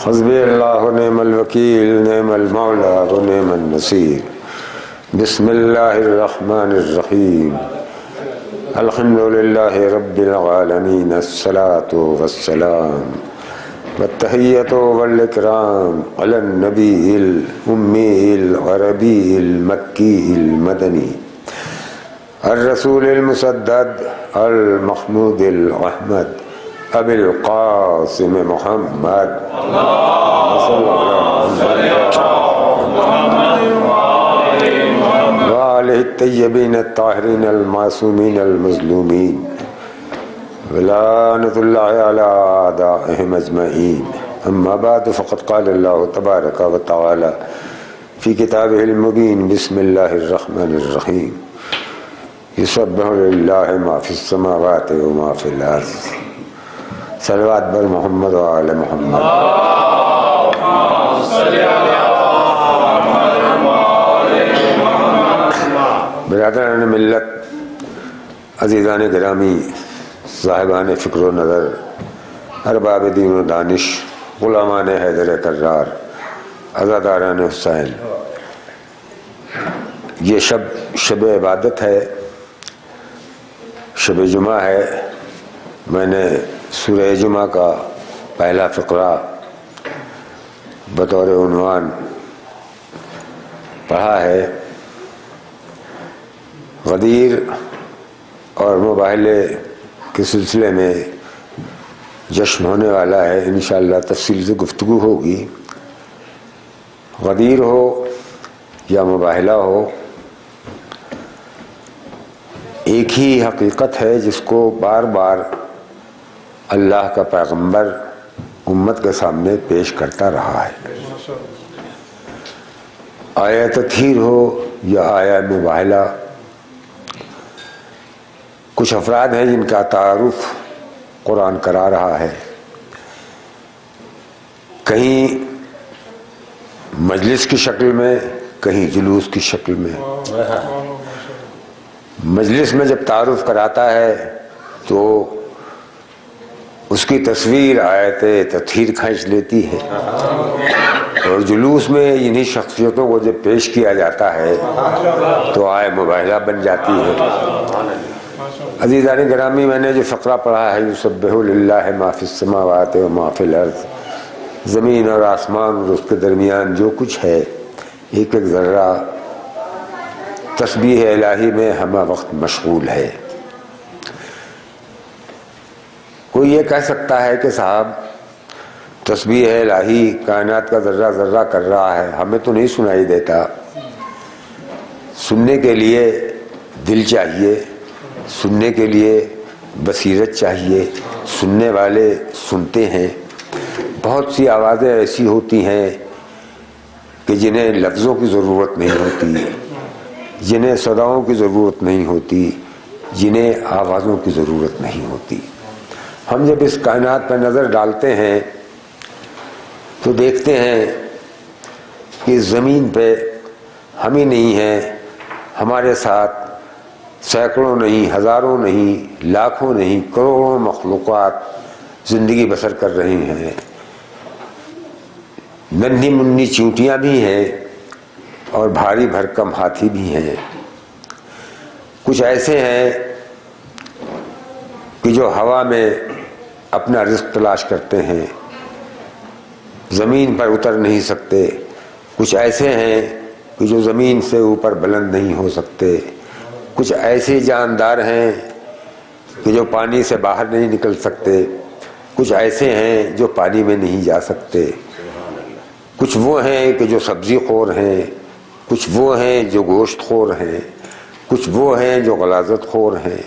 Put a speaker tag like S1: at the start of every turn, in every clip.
S1: حسبی اللہ نعم الوکیل نعم المولا و نعم النصیر. بسم اللہ الرحمن الرحیم. الحمد للہ رب العالمین. الصلاة والسلام والتحیۃ والاکرام علی النبی الامی العربی المکی المدنی الرسول المسدد المحمود الاحمد ابی القاسم محمد وآلہ الطیبین الطاہرین المعصومین المظلومین ولعنۃ اللہ علی اعدائہم اجمعین. اما بعد فقد قال اللہ تبارک و تعالی فی کتابہ المبین. بسم اللہ الرحمن الرحیم. یسبح للہ ما فی السماوات و ما فی الارض. صلوات بر محمد و آل محمد. برادران ملت، عزیزان گرامی، صاحبان فکر و نظر، ارباب دین و دانش، غلامان حیدر کرار، عزاداران حسین، یہ شب عبادت ہے، شب جمعہ ہے. میں نے سورہ جمعہ کا پہلا فقرہ بطور عنوان پڑھا ہے. غدیر اور مباہلے کے سلسلے میں جشن ہونے والا ہے. انشاءاللہ تفصیل سے گفتگو ہوگی. غدیر ہو یا مباہلہ ہو، ایک ہی حقیقت ہے جس کو بار بار اللہ کا پیغمبر امت کے سامنے پیش کرتا رہا ہے. آیا تطہیر ہو یا آیا مباہلہ، کچھ افراد ہیں جن کا تعارف قرآن کرا رہا ہے. کہیں مجلس کی شکل میں، کہیں جلوس کی شکل میں. مجلس میں جب تعارف کراتا ہے تو اس کی تصویر آیت تطہیر کھینچ لیتی ہے، اور جلوس میں انہی شخصیتوں کو جب پیش کیا جاتا ہے تو آیت مباہلہ بن جاتی ہے. عزیزان گرامی، میں نے جو فقرہ پڑھا ہے یسبح للہ ما فی السماوات و ما فی الارض، زمین اور آسمان اور اس کے درمیان جو کچھ ہے، ایک ایک ذرہ تسبیح الہی میں ہمہ وقت مشغول ہے. کوئی یہ کہہ سکتا ہے کہ صاحب تسبیح الہی کائنات کا ذرہ ذرہ کر رہا ہے، ہمیں تو نہیں سنائی دیتا. سننے کے لیے دل چاہیے، سننے کے لیے بصیرت چاہیے. سننے والے سنتے ہیں. بہت سی آوازیں ایسی ہوتی ہیں کہ جنہیں لفظوں کی ضرورت نہیں ہوتی، جنہیں صداؤں کی ضرورت نہیں ہوتی، جنہیں آوازوں کی ضرورت نہیں ہوتی. ہم جب اس کائنات پر نظر ڈالتے ہیں تو دیکھتے ہیں کہ زمین پہ ہم ہی نہیں ہیں، ہمارے ساتھ سینکڑوں نہیں، ہزاروں نہیں، لاکھوں نہیں، کروڑوں مخلوقات زندگی بسر کر رہی ہیں. ننھی منھی چیونٹیاں بھی ہیں اور بھاری بھرکم ہاتھی بھی ہیں. کچھ ایسے ہیں کہ جو ہوا میں اپنا رزق تلاش کرتے ہیں، زمین پر اتر نہیں سکتے. کچھ ایسے ہیں کہ جو زمین سے اوپر بلند نہیں ہو سکتے. کچھ ایسے جاندار ہیں کہ جو پانی سے باہر نہیں نکل سکتے. کچھ ایسے ہیں جو پانی میں نہیں جا سکتے. کچھ وہ ہیں کہ جو سبزی خور ہیں، کچھ وہ ہیں جو گوشت خور ہیں، کچھ وہ ہیں جو غلاظت خور ہیں.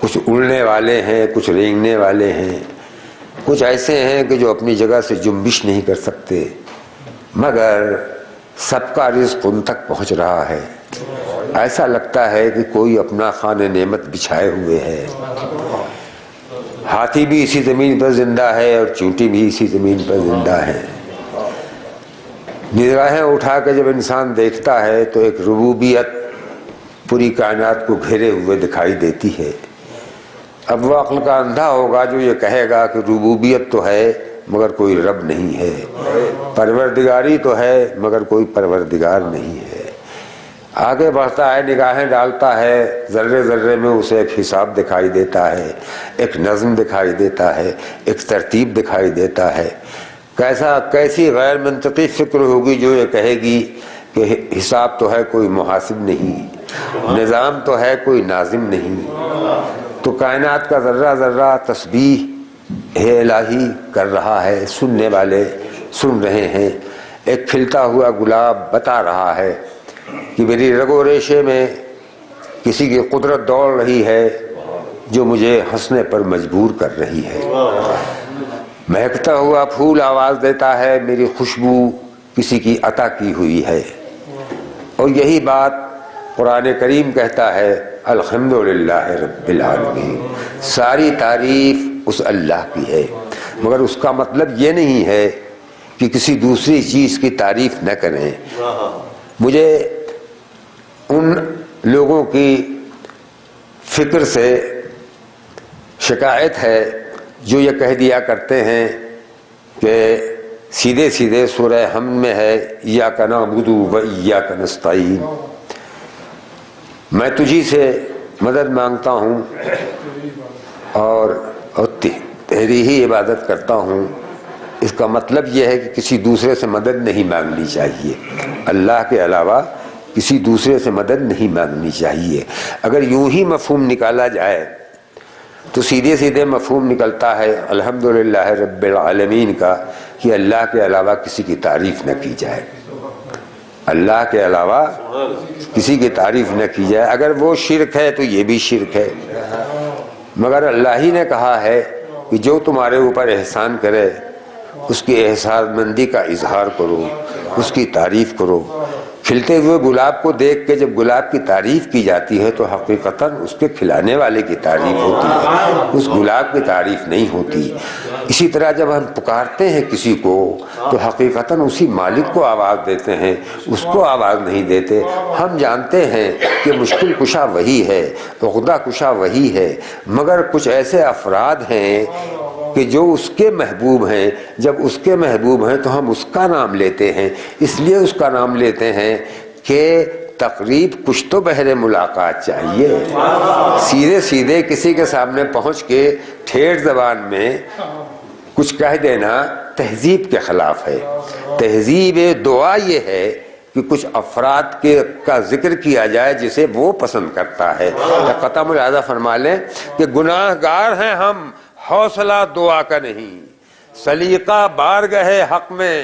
S1: کچھ اڑنے والے ہیں، کچھ رینگنے والے ہیں. کچھ ایسے ہیں کہ جو اپنی جگہ سے جنبش نہیں کر سکتے، مگر سب کا رزق ان تک پہنچ رہا ہے. ایسا لگتا ہے کہ کوئی اپنا خوان نعمت بچھائے ہوئے ہے. ہاتھی بھی اسی زمین پر زندہ ہے اور چونٹی بھی اسی زمین پر زندہ ہے. نگاہیں اٹھا کے جب انسان دیکھتا ہے تو ایک ربوبیت پوری کائنات کو گھیرے ہوئے دکھائی دیتی ہے. اب وہ عقل کا اندھا ہوگا جو یہ کہے گا کہ ربوبیت تو ہے مگر کوئی رب نہیں ہے، پروردگاری تو ہے مگر کوئی پروردگار نہیں ہے۔ آگے بڑھتا ہے، نگاہیں ڈالتا ہے، ذرے ذرے میں اسے ایک حساب دکھائی دیتا ہے، ایک نظم دکھائی دیتا ہے، ایک ترتیب دکھائی دیتا ہے۔ کیسی غیر منطقی فکر ہوگی جو یہ کہے گی کہ حساب تو ہے کوئی محاسب نہیں، نظام تو ہے کوئی ناظم نہیں۔ تو کائنات کا ذرہ ذرہ تسبیح الہی کر رہا ہے، سننے والے سن رہے ہیں۔ ایک کھلتا ہوا گلاب بتا رہا ہے کہ میری رگ و ریشے میں کسی کی قدرت دوڑ رہی ہے جو مجھے ہنسنے پر مجبور کر رہی ہے۔ مہکتا ہوا پھول آواز دیتا ہے میری خوشبو کسی کی عطا کی ہوئی ہے۔ اور یہی بات قرآن کریم کہتا ہے، الحمدللہ رب العالمین، ساری تعریف اس اللہ کی ہے، مگر اس کا مطلب یہ نہیں ہے کہ کسی دوسری چیز کی تعریف نہ کریں۔ مجھے ان لوگوں کی فکر سے شکایت ہے جو یہ کہہ دیا کرتے ہیں کہ سیدھے سیدھے سورہ حمد میں ہے ایاک نعبد و ایاک نستعین، میں تجھی سے مدد مانگتا ہوں اور تیری ہی عبادت کرتا ہوں۔ اس کا مطلب یہ ہے کہ کسی دوسرے سے مدد نہیں مانگنی چاہیے، اللہ کے علاوہ کسی دوسرے سے مدد نہیں مانگنی چاہیے۔ اگر یوں ہی مفہوم نکالا جائے تو سیدھے سیدھے مفہوم نکلتا ہے الحمدللہ رب العالمین کا کہ اللہ کے علاوہ کسی کی تعریف نہ کی جائے، اللہ کے علاوہ کسی کی تعریف نہ کی جائے۔ اگر وہ شرک ہے تو یہ بھی شرک ہے، مگر اللہ ہی نے کہا ہے کہ جو تمہارے اوپر احسان کرے اس کی احسان مندی کا اظہار کرو، اس کی تعریف کرو۔ کھلتے ہوئے گلاب کو دیکھ کے جب گلاب کی تعریف کی جاتی ہے تو حقیقتاً اس کے کھلانے والے کی تعریف ہوتی ہے، اس گلاب کی تعریف نہیں ہوتی۔ اسی طرح جب ہم پکارتے ہیں کسی کو تو حقیقتاً اسی مالک کو آواز دیتے ہیں، اس کو آواز نہیں دیتے۔ ہم جانتے ہیں کہ مشکل کشا وہی ہے، عقدہ کشا وہی ہے، مگر کچھ ایسے افراد ہیں کہ جو اس کے محبوب ہیں۔ جب اس کے محبوب ہیں تو ہم اس کا نام لیتے ہیں، اس لیے اس کا نام لیتے ہیں کہ تقریب کچھ تو بہر ملاقات چاہیے۔ سیدھے سیدھے کسی کے سامنے پہنچ کے ٹھیٹ زبان میں کچھ کہہ دینا تہذیب کے خلاف ہے۔ تہذیب دعا یہ ہے کہ کچھ افراد کا ذکر کیا جائے جسے وہ پسند کرتا ہے۔ قطع ملاحظہ فرما لیں کہ گناہ گار ہیں ہم، حوصلہ دعا کا نہیں، سلیقہ بارگاہ حق میں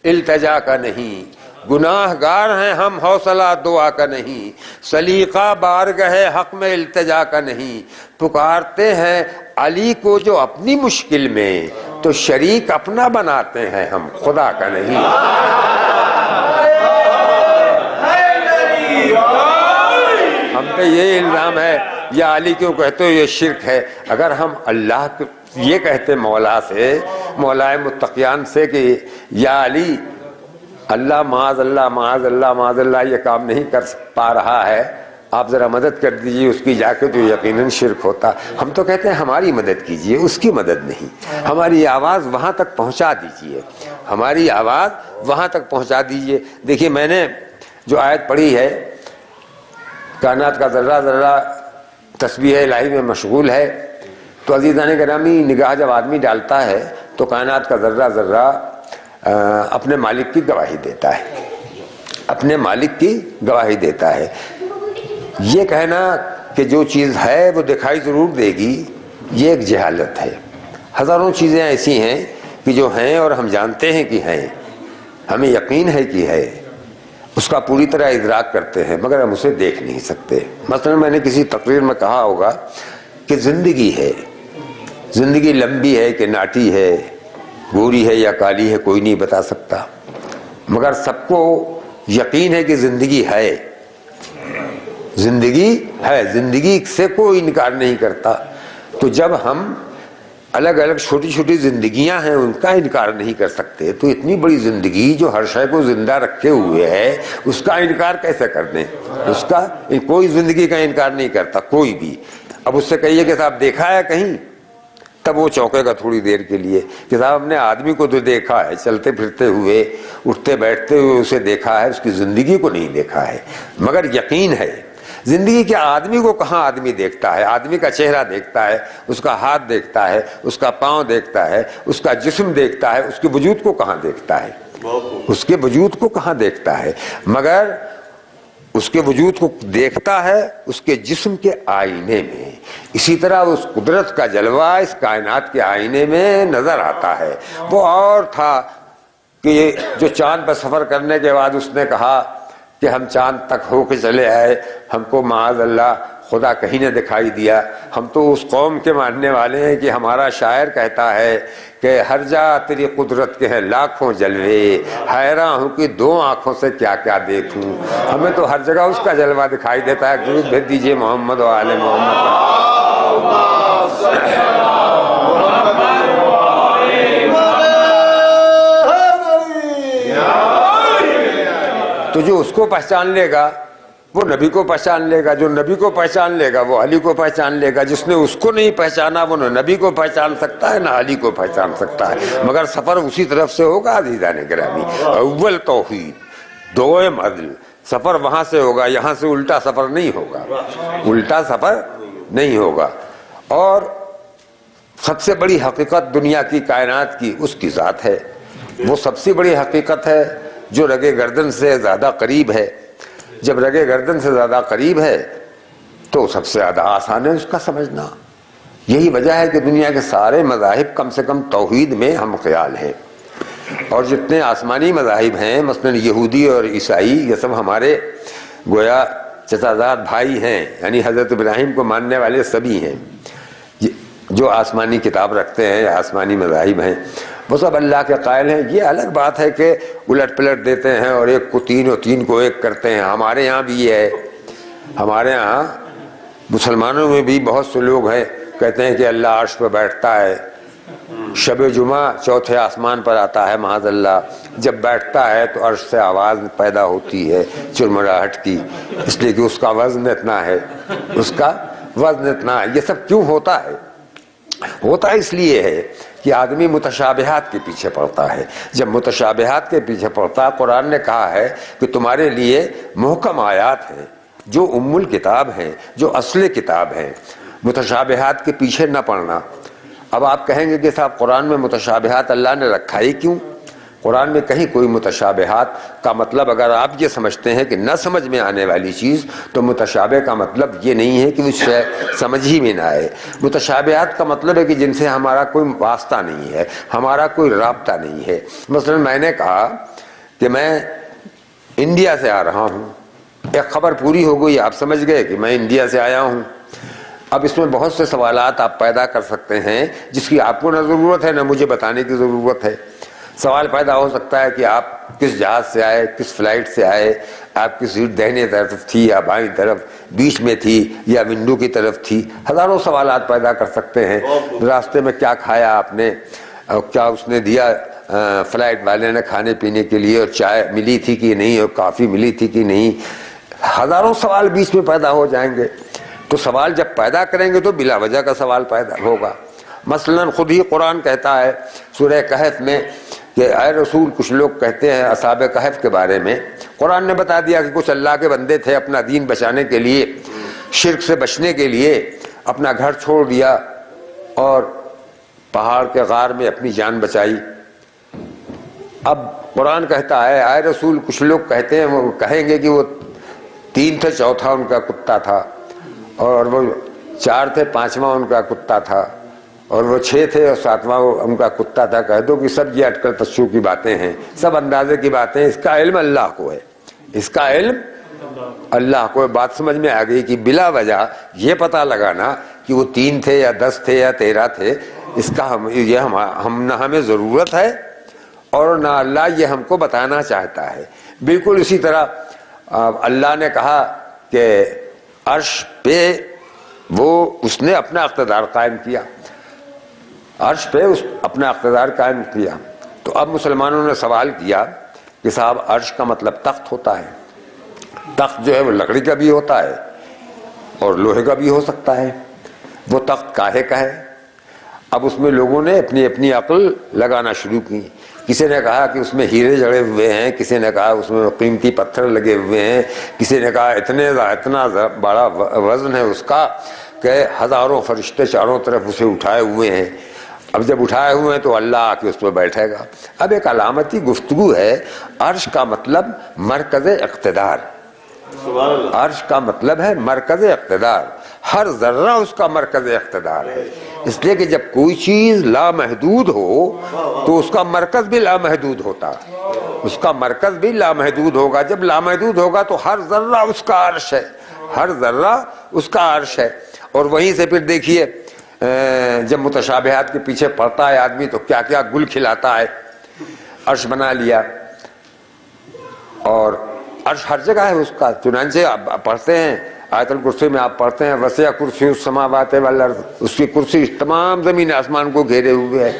S1: التجا کا نہیں۔ گناہ گار ہیں ہم، حوصلہ دعا کا نہیں، سلیقہ بارگاہ حق میں التجا کا نہیں۔ پکارتے ہیں علی کو جو اپنی مشکل میں، تو شریک اپنا بناتے ہیں ہم، خدا کا نہیں۔ ہم پہ یہ الزام ہے یا علی کیوں کہتے ہو یہ شرک ہے۔ اگر ہم اللہ یہ کہتے مولا سے، مولا متقیان سے کہ یا علی اللہ معاذ اللہ معاذ اللہ معاذ اللہ یہ کام نہیں کر پا رہا ہے، آپ ذرا مدد کر دیجئے اس کی جا کے، تو یقیناً شرک ہوتا۔ ہم تو کہتے ہیں ہماری مدد کیجئے، اس کی مدد نہیں، ہماری آواز وہاں تک پہنچا دیجئے، ہماری آواز وہاں تک پہنچا دیجئے۔ دیکھیے میں نے جو آیت پڑھی ہے، کائنات کا ذرہ ذرہ تسبیح الہی میں مشغول ہے، تو عزیزان گرامی نگاہ جب آدمی ڈالتا ہے تو کائنات کا ذرہ ذرہ اپنے مالک کی گواہی دیتا ہے، اپنے مالک کی گواہی دیتا ہے۔ یہ کہنا کہ جو چیز ہے وہ دکھائی ضرور دے گی، یہ ایک جہالت ہے۔ ہزاروں چیزیں ایسی ہیں کہ جو ہیں اور ہم جانتے ہیں کہ ہیں، ہمیں یقین ہے کہ ہے، اس کا پوری طرح ادراک کرتے ہیں، مگر ہم اسے دیکھ نہیں سکتے۔ مثلا میں نے کسی تقریر میں کہا ہوگا کہ زندگی ہے، زندگی لمبی ہے کہ ناٹی ہے، گوری ہے یا کالی ہے، کوئی نہیں بتا سکتا، مگر سب کو یقین ہے کہ زندگی ہے، زندگی ہے، زندگی سے کوئی انکار نہیں کرتا۔ تو جب ہم الگ الگ چھوٹی چھوٹی زندگیاں ہیں ان کا انکار نہیں کر سکتے، تو اتنی بڑی زندگی جو ہر شے کو زندہ رکھے ہوئے ہے اس کا انکار کیسے کر دیں؟ اس کا کوئی زندگی کا انکار نہیں کرتا، کوئی بھی۔ اب اس سے کہیے کہ صاحب دیکھا ہے کہیں، تب وہ چونکے گا تھوڑی دیر کے لیے کہ صاحب ہم نے آدمی کو تو دیکھا ہے چلتے پھرتے ہوئے، اٹھتے بیٹھتے ہوئے اسے دیکھا ہے، اس کی زندگی کو نہیں دیکھا ہے۔ مگر یقین ہے زندگی کے آدمی کو کہاں آدمی دیکھتا ہے؟ آدمی کا چہرہ دیکھتا ہے، اس کا ہاتھ دیکھتا ہے، اس کا پاؤں دیکھتا ہے، اس کا جسم دیکھتا ہے، اس کے وجود کو کہاں دیکھتا ہے؟ اس کے وجود کو کہاں دیکھتا ہے؟ مگر اس کے وجود کو دیکھتا ہے اس کے جسم کے آئینے میں۔ اسی طرح اس قدرت کا جلوہ اس کائنات کے آئینے میں نظر آتا ہے۔ وہ اور تھا کہ جو چاند پر سفر کرنے کے بعد اس نے کہا کہ ہم چاند تک ہو کے چلے آئے، ہم کو معاذ اللہ خدا کہیں نہ دکھائی دیا۔ ہم تو اس قوم کے ماننے والے ہیں کہ ہمارا شاعر کہتا ہے کہ ہر جا تیری قدرت کے ہیں لاکھوں جلوے، حیراں ہوں کہ دو آنکھوں سے کیا کیا دیکھوں۔ ہمیں تو ہر جگہ اس کا جلوہ دکھائی دیتا ہے۔ درود بھیج دیجئے محمد و آل محمد۔ تو جو اس کو پہچان لے گا وہ نبی کو پہچان لے گا، جو نبی کو پہچان لے گا وہ علی کو پہچان لے گا، جس نے اس کو نہیں پہچانا وہ نہ نبی کو پہچان سکتا ہے نہ علی کو پہچان سکتا ہے۔ مگر سفر اسی طرف سے ہوگا عزیزان گرامی، اول توحید دوم عدل، سفر وہاں سے ہوگا، یہاں سے الٹا سفر نہیں ہوگا، الٹا سفر نہیں ہوگا۔ اور سب سے بڑی حقیقت دنیا کی کائنات کی اس کی ذات ہے، وہ سب سے بڑی حقیقت ہے جو رگے گردن سے زیادہ قریب ہے۔ جب رگے گردن سے زیادہ قریب ہے تو سب سے زیادہ آسان ہے اس کا سمجھنا۔ یہی وجہ ہے کہ دنیا کے سارے مذاہب کم سے کم توحید میں ہم خیال ہیں، اور جتنے آسمانی مذاہب ہیں مثلا یہودی اور عیسائی یہ سب ہمارے گویا چچا زاد بھائی ہیں، یعنی حضرت ابراہیم کو ماننے والے سبھی ہیں جو آسمانی کتاب رکھتے ہیں، آسمانی مذاہب ہیں، وہ سب اللہ کے قائل ہیں۔ یہ الگ بات ہے کہ الٹ پلٹ دیتے ہیں اور ایک کو تین اور تین کو ایک کرتے ہیں۔ ہمارے یہاں بھی یہ ہے، ہمارے یہاں مسلمانوں میں بھی بہت سے لوگ ہیں کہتے ہیں کہ اللہ عرش پہ بیٹھتا ہے، شب جمعہ چوتھے آسمان پر آتا ہے معاذ اللہ، جب بیٹھتا ہے تو عرش سے آواز پیدا ہوتی ہے چرمراہٹ کی، اس لیے کہ اس کا وزن اتنا ہے، اس کا وزن اتنا ہے۔ یہ سب کیوں ہوتا ہے؟ ہوتا اس لیے ہے کہ آدمی متشابہات کے پیچھے پڑتا ہے۔ جب متشابہات کے پیچھے پڑتا ہے، قرآن نے کہا ہے کہ تمہارے لیے محکم آیات ہیں جو ام الکتاب ہیں، جو اصل کتاب ہیں، متشابہات کے پیچھے نہ پڑنا۔ اب آپ کہیں گے کہ صاحب قرآن میں متشابہات اللہ نے رکھا ہی کیوں؟ قرآن میں کہیں کوئی متشابہات کا مطلب اگر آپ یہ سمجھتے ہیں کہ نہ سمجھ میں آنے والی چیز، تو متشابہ کا مطلب یہ نہیں ہے کہ وہ سمجھ ہی میں نہ آئے۔ متشابہات کا مطلب ہے کہ جن سے ہمارا کوئی واسطہ نہیں ہے، ہمارا کوئی رابطہ نہیں ہے۔ مثلا میں نے کہا کہ میں انڈیا سے آ رہا ہوں، ایک خبر پوری ہو گئی، آپ سمجھ گئے کہ میں انڈیا سے آیا ہوں۔ اب اس میں بہت سے سوالات آپ پیدا کر سکتے ہیں جس کی آپ کو نہ ضرورت ہے نہ مجھے بتانے کی ضرورت ہے۔ سوال پیدا ہو سکتا ہے کہ آپ کس جہاز سے آئے، کس فلائٹ سے آئے، آپ کی سیٹ دہنے طرف تھی یا بائیں طرف، بیچ میں تھی یا ونڈو کی طرف تھی۔ ہزاروں سوالات پیدا کر سکتے ہیں۔ راستے میں کیا کھایا آپ نے، کیا اس نے دیا فلائٹ والے نے کھانے پینے کے لیے، اور چائے ملی تھی کہ نہیں، اور کافی ملی تھی کہ نہیں۔ ہزاروں سوال بیچ میں پیدا ہو جائیں گے۔ تو سوال جب پیدا کریں گے تو بلا وجہ کا سوال پیدا ہوگا۔ مثلا خود ہی قرآن کہتا ہے سورہ کہف میں کہ اے رسول، کچھ لوگ کہتے ہیں اصحاب کہف کے بارے میں، قرآن نے بتا دیا کہ کچھ اللہ کے بندے تھے، اپنا دین بچانے کے لیے، شرک سے بچنے کے لیے اپنا گھر چھوڑ دیا اور پہاڑ کے غار میں اپنی جان بچائی۔ اب قرآن کہتا ہے اے رسول، کچھ لوگ کہتے ہیں، وہ کہیں گے کہ وہ 3 تھے، چوتھا ان کا کتا تھا، اور وہ 4 تھے، 5واں ان کا کتا تھا، اور وہ 6 تھے اور 7واں ان کا کتا تھا۔ کہہ دو کہ سب یہ اٹکل پچو کی باتیں ہیں، سب اندازے کی باتیں ہیں، اس کا علم اللہ کو ہے، اس کا علم اللہ کو ہے۔ بات سمجھ میں آ گئی کہ بلا وجہ یہ پتہ لگانا کہ وہ 3 تھے یا 10 تھے یا 13 تھے، اس کا نہ ہمیں ضرورت ہے اور نہ اللہ یہ ہم کو بتانا چاہتا ہے۔ بالکل اسی طرح اللہ نے کہا کہ عرش پہ اس نے اپنا اقتدار قائم کیا، عرش پہ اپنا اقتدار قائم کیا۔ تو اب مسلمانوں نے سوال کیا کہ صاحب عرش کا مطلب تخت ہوتا ہے، تخت جو ہے وہ لکڑی کا بھی ہوتا ہے اور لوہے کا بھی ہو سکتا ہے، وہ تخت کاہے کا ہے؟ اب اس میں لوگوں نے اپنی اپنی عقل لگانا شروع کی. کسی نے کہا کہ اس میں ہیرے جڑے ہوئے ہیں, کسی نے کہا اس میں قیمتی پتھر لگے ہوئے ہیں, کسی نے کہا اتنا بڑا وزن ہے اس کا کہ ہزاروں فرشتے چاروں طرف اسے اٹھائے ہوئے ہیں. اب جب اٹھائے ہوئے ہیں تو اللہ آ کے اس پہ بیٹھے گا. اب ایک علامتی گفتگو ہے. عرش کا مطلب مرکز اقتدار, عرش کا مطلب ہے مرکز اقتدار, ہر ذرہ اس کا مرکز اقتدار ہے. اس لیے کہ جب کوئی چیز لامحدود ہو تو اس کا مرکز بھی لامحدود ہوتا, اس کا مرکز بھی لامحدود ہوگا. جب لامحدود ہوگا تو ہر ذرہ اس کا عرش ہے, ہر ذرہ اس کا عرش ہے. اور وہیں سے پھر دیکھیے جب متشابہات کے پیچھے پڑتا ہے آدمی تو کیا کیا گل کھلاتا ہے. عرش بنا لیا, اور عرش ہر جگہ ہے اس کا. چنانچہ آپ پڑھتے ہیں آیت الکرسی میں, آپ پڑھتے ہیں وسع کرسی السماوات والارض, اس کی کرسی تمام زمین آسمان کو گھیرے ہوئے ہے.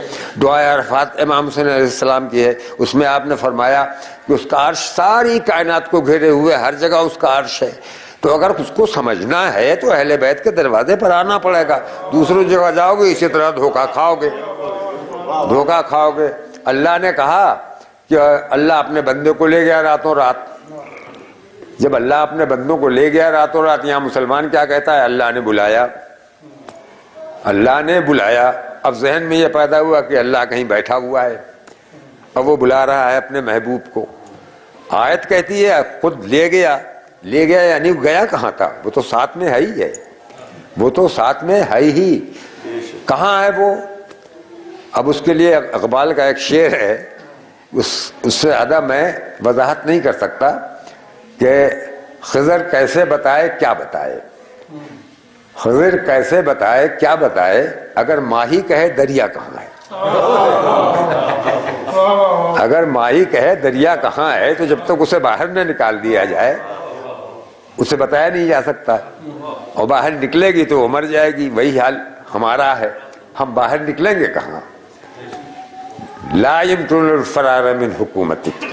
S1: دعائے عرفات امام حسین علیہ السلام کی ہے, اس میں آپ نے فرمایا کہ اس کا عرش ساری کائنات کو گھیرے ہوئے, ہر جگہ اس کا عرش ہے. تو اگر اس کو سمجھنا ہے تو اہل بیت کے دروازے پر آنا پڑے گا. دوسروں جگہ جاؤ گے اسی طرح دھوکہ کھاؤ گے, دھوکہ کھاؤ گے. اللہ نے کہا کہ اللہ اپنے بندے کو لے گیا راتوں رات. جب اللہ اپنے بندوں کو لے گیا راتوں رات, یہاں مسلمان کیا کہتا ہے؟ اللہ نے بلایا, اللہ نے بلایا. اب ذہن میں یہ پیدا ہوا کہ اللہ کہیں بیٹھا ہوا ہے, اب وہ بلا رہا ہے اپنے محبوب کو. آیت کہتی ہے خود لے گیا. لے گیا یعنی گیا کہاں تھا؟ وہ تو ساتھ میں ہے ہی ہے, وہ تو ساتھ میں ہے ہی. کہاں ہے وہ؟ اب اس کے لیے اقبال کا ایک شعر ہے, اس سے زیادہ میں وضاحت نہیں کر سکتا کہ خضر کیسے بتائے کیا بتائے, خضر کیسے بتائے کیا بتائے, اگر ماہی کہے دریا کہاں ہے. اگر ماہی کہے دریا کہاں ہے تو جب تک اسے باہر نہ نکال دیا جائے اسے بتایا نہیں جا سکتا, اور باہر نکلے گی تو وہ مر جائے گی. وہی حال ہمارا ہے, ہم باہر نکلیں گے کہاں؟ لا يمكن الفرار من حکومتک.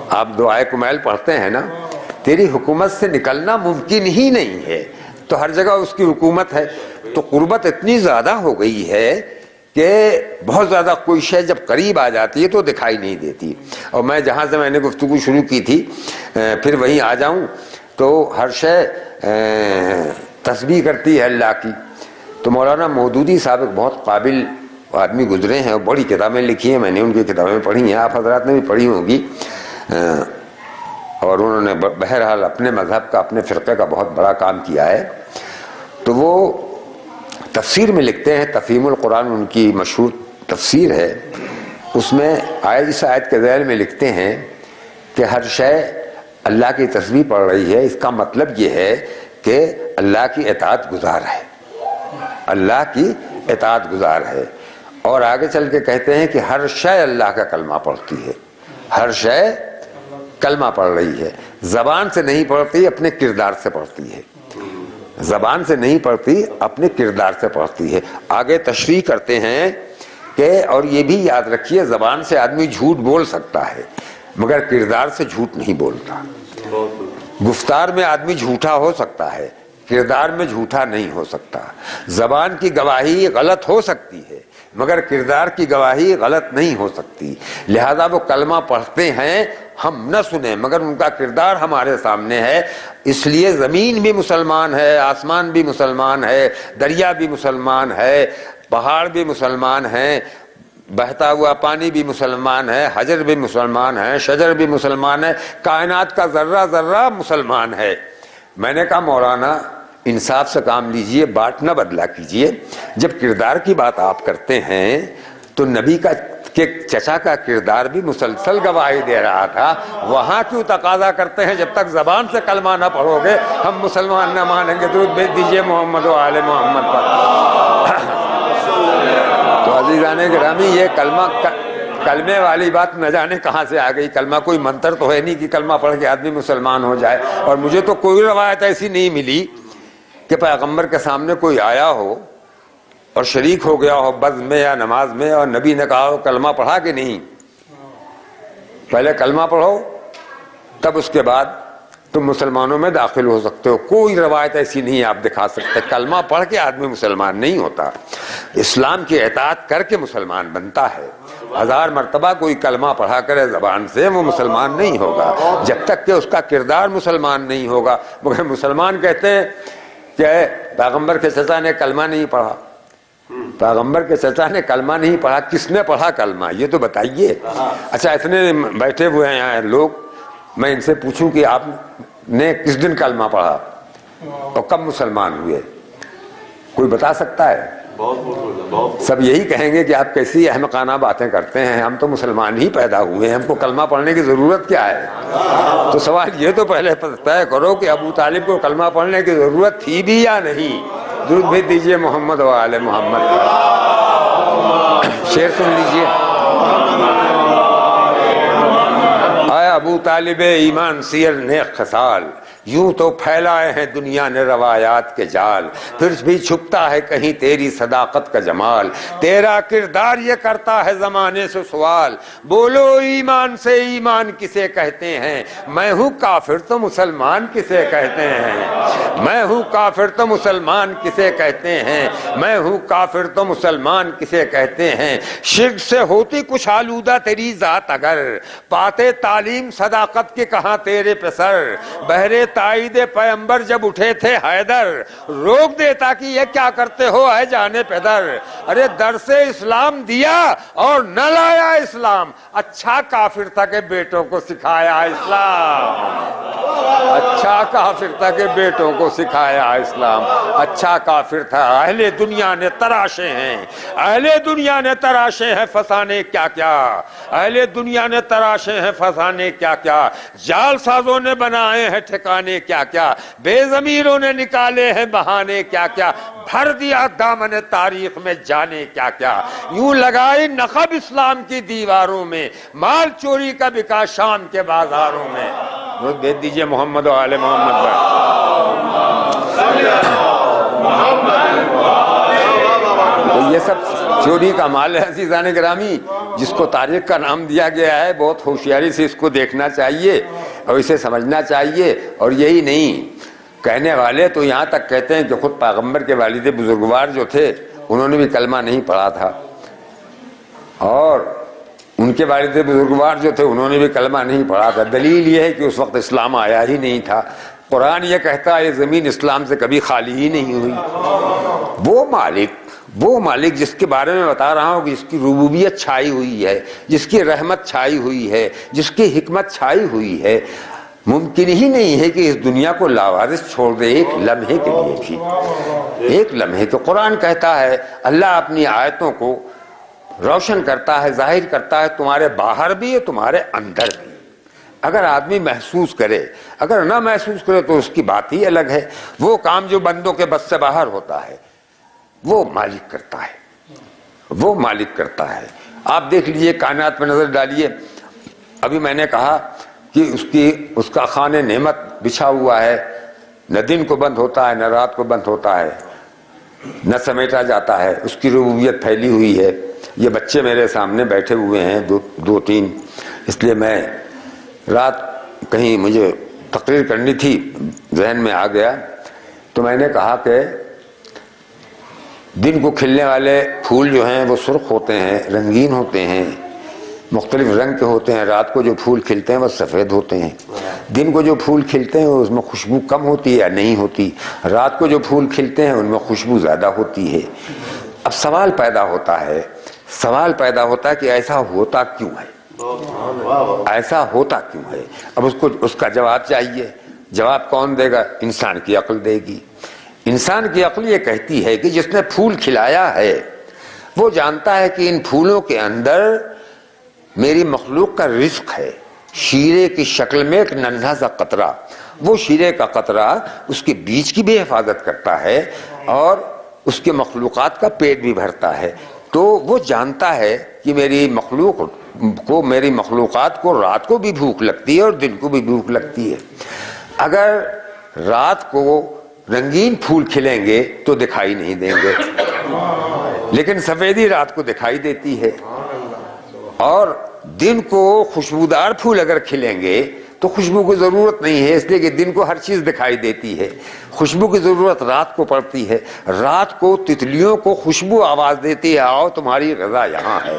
S1: آپ دعائے کمیل پڑھتے ہیں نا, تیری حکومت سے نکلنا ممکن ہی نہیں ہے. تو ہر جگہ اس کی حکومت ہے. تو قربت اتنی زیادہ ہو گئی ہے کہ بہت زیادہ کوئی شے جب قریب آ جاتی ہے تو دکھائی نہیں دیتی. اور میں جہاں سے میں نے گفتگو شروع کی تھی پھر وہیں آ جاؤں تو ہر شے تسبیح کرتی ہے اللہ کی. تو مولانا مودودی صاحب ایک بہت قابل آدمی گزرے ہیں, اور بڑی کتابیں لکھی ہیں, میں نے ان کی کتابیں پڑھی ہیں, آپ حضرات نے بھی پڑھی ہوں گی. اور انہوں نے بہرحال اپنے مذہب کا, اپنے فرقے کا بہت بڑا کام کیا ہے. تو وہ تفسیر میں لکھتے ہیں, تفہیم القرآن ان کی مشہور تفسیر ہے, اس میں اس آیت کے ذیل میں لکھتے ہیں کہ ہر شے اللہ کی تسبیح پڑھ رہی ہے. اس کا مطلب یہ ہے کہ اللہ کی اطاعت گزار ہے, اللہ کی اطاعت گزار ہے. اور آگے چل کے کہتے ہیں کہ ہر شے اللہ کا کلمہ پڑھتی ہے, ہر شے کلمہ پڑھ رہی ہے. زبان سے نہیں پڑھتی, اپنے کردار سے پڑھتی ہے. زبان سے نہیں پڑھتی, اپنے کردار سے پڑھتی ہے. آگے تشریح کرتے ہیں کہ اور یہ بھی یاد رکھیے, زبان سے آدمی جھوٹ بول سکتا ہے مگر کردار سے جھوٹ نہیں بولتا. گفتار میں آدمی جھوٹا ہو سکتا ہے, کردار میں جھوٹا نہیں ہو سکتا. زبان کی گواہی غلط ہو سکتی ہے مگر کردار کی گواہی غلط نہیں ہو سکتی. لہذا وہ کلمہ پڑھتے ہیں, ہم نہ سنیں مگر ان کا کردار ہمارے سامنے ہے. اس لیے زمین بھی مسلمان ہے, آسمان بھی مسلمان ہے, دریا بھی مسلمان ہے, پہاڑ بھی مسلمان ہیں, بہتا ہوا پانی بھی مسلمان ہے, حجر بھی مسلمان ہے, شجر بھی مسلمان ہے, کائنات کا ذرہ ذرہ مسلمان ہے. میں نے کہا مولانا انصاف سے کام لیجئے, بات نہ بدلا کیجئے. جب کردار کی بات آپ کرتے ہیں تو نبی کا کہ چچا کا کردار بھی مسلسل گواہی دے رہا تھا, وہاں کیوں تقاضا کرتے ہیں جب تک زبان سے کلمہ نہ پڑھو گے ہم مسلمان نہ مانیں گے؟ درود بھیج دیجئے محمد و آل محمد پر. تو عزیزان گرامی, یہ کلمے والی بات نہ جانے کہاں سے آ گئی. کلمہ کوئی منتر تو ہے نہیں کہ کلمہ پڑھ کے آدمی مسلمان ہو جائے. اور مجھے تو کوئی روایت ایسی نہیں ملی کہ پیغمبر کے سامنے کوئی آیا ہو اور شریک ہو گیا ہو بزم میں یا نماز میں, اور نبی نے کہا ہو کلمہ پڑھا کہ نہیں, پہلے کلمہ پڑھو تب اس کے بعد تم مسلمانوں میں داخل ہو سکتے ہو. کوئی روایت ایسی نہیں آپ دکھا سکتے. کلمہ پڑھ کے آدمی مسلمان نہیں ہوتا. اسلام کی اطاعت کر کے مسلمان بنتا ہے. 1000 مرتبہ کوئی کلمہ پڑھا کرے زبان سے وہ مسلمان نہیں ہوگا جب تک کہ اس کا کردار مسلمان نہیں ہوگا. مگر مسلمان کہتے ہیں کہ پیغمبر کے چچا نے کلمہ نہیں پڑھا. پیغمبر کے چچا نے کلمہ نہیں پڑھا, کس نے پڑھا کلمہ یہ تو بتائیے. اچھا اتنے بیٹھے ہوئے ہیں یہاں لوگ, میں ان سے پوچھوں کہ آپ نے کس دن کلمہ پڑھا اور کب مسلمان ہوئے؟ کوئی بتا سکتا ہے؟ سب یہی کہیں گے کہ آپ کیسی احمقانہ باتیں کرتے ہیں, ہم تو مسلمان ہی پیدا ہوئے ہیں, ہم کو کلمہ پڑھنے کی ضرورت کیا ہے؟ تو سوال یہ تو پہلے طے کرو کہ ابو طالب کو کلمہ پڑھنے کی ضرورت تھی بھی یا نہیں. درود بھیج دیجئے محمد و آل محمد. شعر سن لیجئے. اے ابو طالب ایمان سیر نیک خصال, یوں تو پھیلائے ہیں دنیا نے روایات کے جال, پھر بھی چھپتا ہے کہیں تیری صداقت کا جمال. تیرا کردار یہ کرتا ہے زمانے سے سوال, بولو ایمان سے ایمان کسے کہتے ہیں, میں ہوں کافر تو مسلمان کسے کہتے ہیں, میں ہوں کافر تو مسلمان کسے کہتے ہیں, میں ہوں کافر تو مسلمان کسے کہتے ہیں. شرک سے ہوتی کچھ آلودہ تیری ذات اگر, پاتے تعلیم صداقت کے کہاں تیرے پہ سر. بہرے تائید پیغمبر جب اٹھے تھے حیدر, روک دیتا کہ یہ کیا کرتے ہو اے جانے پیدر. ارے در سے اسلام دیا اور نہ لایا اسلام, اچھا کافر تھا کہ بیٹوں کو سکھایا اسلام. اچھا کافر تھا کہ بیٹوں کو سکھایا اسلام. اچھا کافر تھا. اہل دنیا نے تراشے ہیں, اہل دنیا نے تراشے ہیں فسانے کیا کیا, اہل دنیا نے تراشے ہیں فسانے کیا کیا. جال سازوں نے بنائے ہیں ٹھکانے کیا کیا, بے ضمیروں نے نکالے ہیں بہانے کیا کیا. بھر دیا دامن تاریخ میں جانے کیا کیا, یوں لگائی نقب اسلام کی دیواروں میں, مال چوری کا بکا شام کے بازاروں میں. دے دیجئے محمد و آل محمد پر. تو یہ سب چوری کا مال ہے عزیزان گرامی, جس کو تاریخ کا نام دیا گیا ہے. بہت ہوشیاری سے اس کو دیکھنا چاہیے اور اسے سمجھنا چاہیے. اور یہی نہیں, کہنے والے تو یہاں تک کہتے ہیں کہ خود پیغمبر کے والد بزرگوار جو تھے انہوں نے بھی کلمہ نہیں پڑھا تھا, اور ان کے والد بزرگوار جو تھے انہوں نے بھی کلمہ نہیں پڑھا تھا. دلیل یہ ہے کہ اس وقت اسلام آیا ہی نہیں تھا. قرآن یہ کہتا ہے یہ زمین اسلام سے کبھی خالی ہی نہیں ہوئی. وہ مالک جس کے بارے میں بتا رہا ہوں کہ جس کی ربوبیت چھائی ہوئی ہے, جس کی رحمت چھائی ہوئی ہے, جس کی حکمت چھائی ہوئی ہے, ممکن ہی نہیں ہے کہ اس دنیا کو لاوارث چھوڑ دے ایک لمحے کے لیے بھی. ایک لمحے تو قرآن کہتا ہے اللہ اپنی آیتوں کو روشن کرتا ہے, ظاہر کرتا ہے, تمہارے باہر بھی ہے تمہارے اندر بھی. اگر آدمی محسوس کرے, اگر نہ محسوس کرے تو اس کی بات ہی الگ ہے. وہ کام جو بندوں کے بس سے باہر ہوتا ہے وہ مالک کرتا ہے, وہ مالک کرتا ہے. آپ دیکھ لیجئے, کائنات پہ نظر ڈالیے. ابھی میں نے کہا کہ اس کا خانہ نعمت بچھا ہوا ہے, نہ دن کو بند ہوتا ہے نہ رات کو بند ہوتا ہے, نہ سمیٹا جاتا ہے. اس کی ربوبیت پھیلی ہوئی ہے. یہ بچے میرے سامنے بیٹھے ہوئے ہیں دو تین, اس لیے میں رات کہیں مجھے تقریر کرنی تھی, ذہن میں آ گیا تو میں نے کہا کہ دن کو کھلنے والے پھول جو ہیں وہ سرخ ہوتے ہیں, رنگین ہوتے ہیں, مختلف رنگ کے ہوتے ہیں. رات کو جو پھول کھلتے ہیں وہ سفید ہوتے ہیں. دن کو جو پھول کھلتے ہیں اس میں خوشبو کم ہوتی ہے یا نہیں ہوتی. رات کو جو پھول کھلتے ہیں ان میں خوشبو زیادہ ہوتی ہے. اب سوال پیدا ہوتا ہے کہ ایسا ہوتا کیوں ہے, ایسا ہوتا کیوں ہے. اب اس کا جواب چاہیے. جواب کون دے گا؟ انسان کی عقل دے گی. انسان کی عقل یہ کہتی ہے کہ جس نے پھول کھلایا ہے وہ جانتا ہے کہ ان پھولوں کے اندر میری مخلوق کا رزق ہے. شیرے کی شکل میں ایک ننھا سا قطرہ, وہ شیرے کا قطرہ اس کے بیج کی بھی حفاظت کرتا ہے اور اس کے مخلوقات کا پیٹ بھی بھرتا ہے. تو وہ جانتا ہے کہ میری مخلوقات کو رات کو بھی بھوک لگتی ہے اور دن کو بھی بھوک لگتی ہے. اگر رات کو رنگین پھول کھلیں گے تو دکھائی نہیں دیں گے, لیکن سفیدی رات کو دکھائی دیتی ہے. اور دن کو خوشبودار پھول اگر کھلیں گے تو خوشبو کی ضرورت نہیں ہے، اس لیے کہ دن کو ہر چیز دکھائی دیتی ہے۔ خوشبو کی ضرورت رات کو پڑتی ہے، رات کو تتلیوں کو خوشبو آواز دیتی ہے آؤ تمہاری غذا یہاں ہے،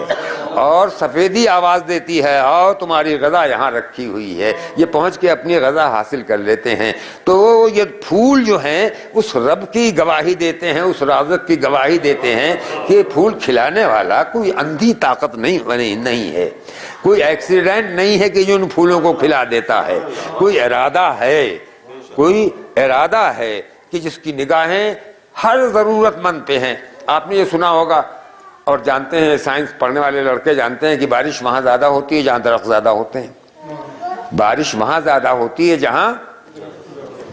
S1: اور سفیدی آواز دیتی ہے آؤ تمہاری غذا یہاں رکھی ہوئی ہے، یہ پہنچ کے اپنی غذا حاصل کر لیتے ہیں۔ تو یہ پھول جو ہیں اس رب کی گواہی دیتے ہیں، اس رازق کی گواہی دیتے ہیں کہ پھول کھلانے والا کوئی اندھی طاقت نہیں ہے، کوئی ایکسیڈنٹ نہیں ہے کہ جو ان پھولوں کو کھلا دیتا ہے، کوئی ارادہ ہے کہ جس کی نگاہیں ہر ضرورت مند پہ ہیں۔ آپ نے یہ سنا ہوگا اور جانتے ہیں، سائنس پڑھنے والے لڑکے جانتے ہیں کہ بارش وہاں زیادہ ہوتی ہے جہاں درخت زیادہ ہوتے ہیں، بارش وہاں زیادہ ہوتی ہے جہاں